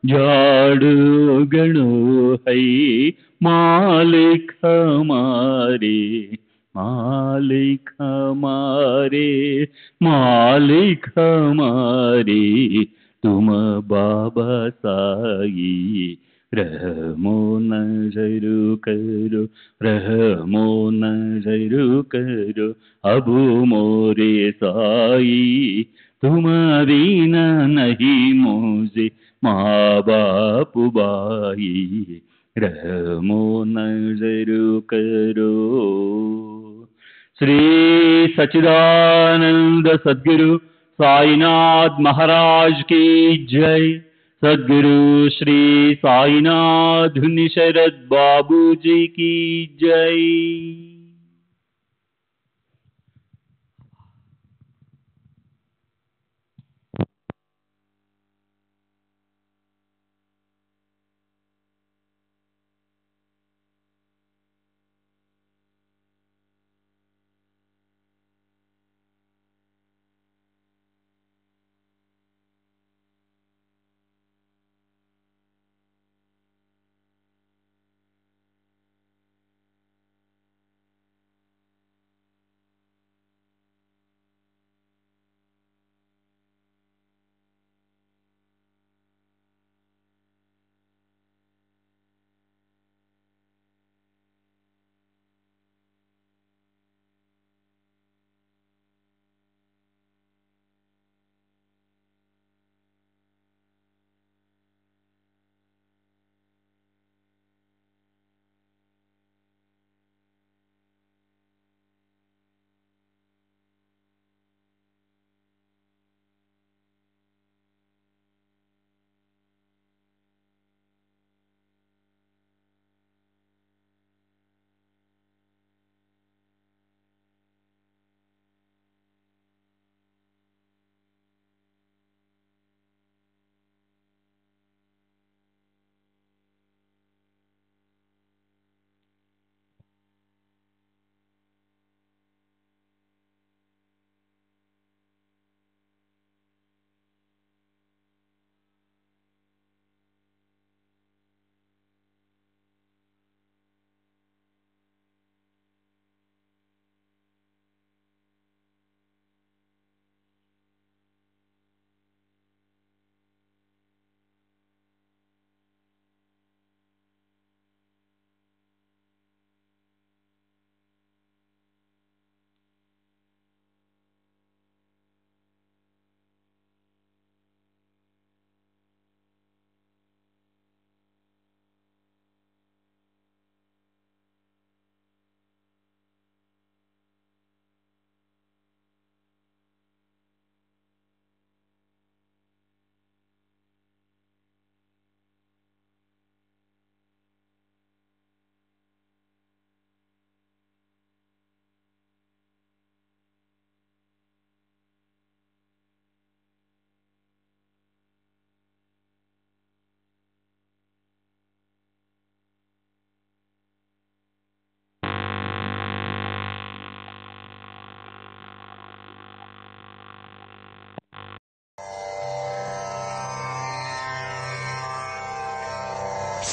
झाड़ू गणो है। मालिक हमारे, मालिक हमारे, मालिक हमारे तुम बाबा साई। रहमो नजर करो, रहमो नजर करो अब मोरे साई। तुम बिना नहीं मुझे माँ बाप भाई। रहमो नजर करो। श्री सच्चिदानंद सद्गुरु साईनाथ महाराज की जय। सद्गुरु श्री साईनाथ शरद बाबू जी की जय।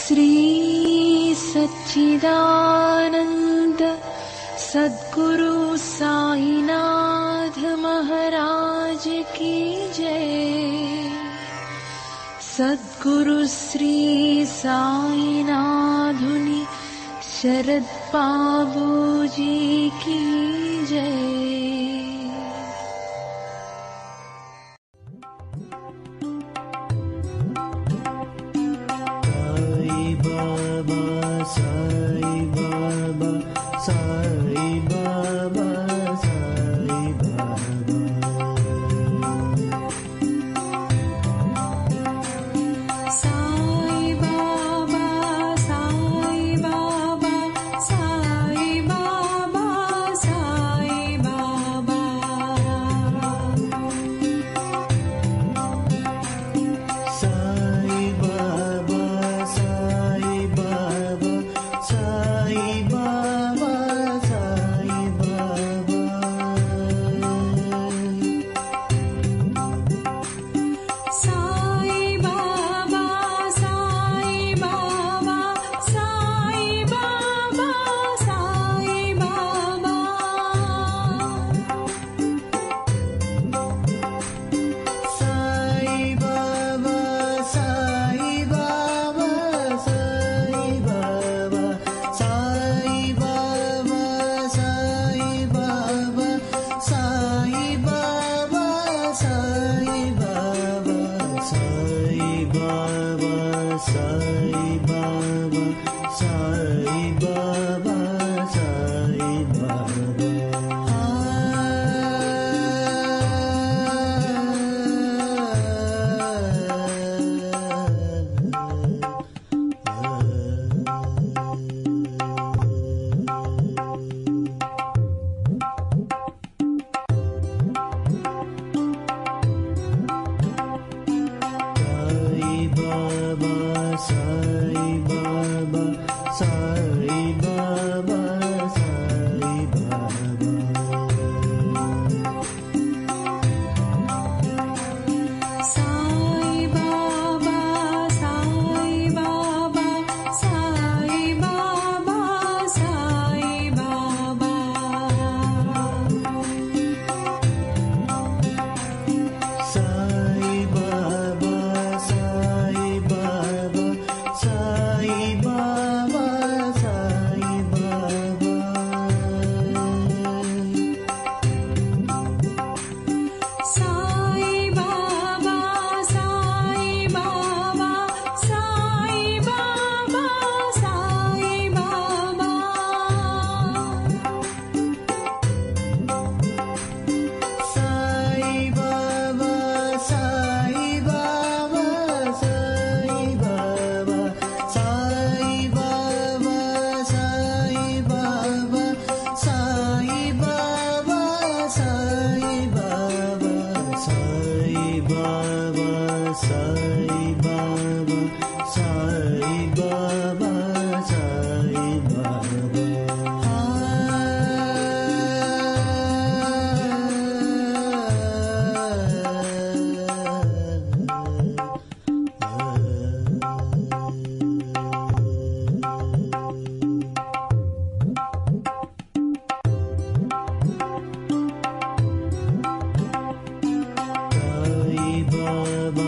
श्री सच्चिदानंद सद्गुरु साईनाथ महाराज की जय। सद्गुरु श्री साईनाथुनि शरद बाबू जी की जय। Sai Baba,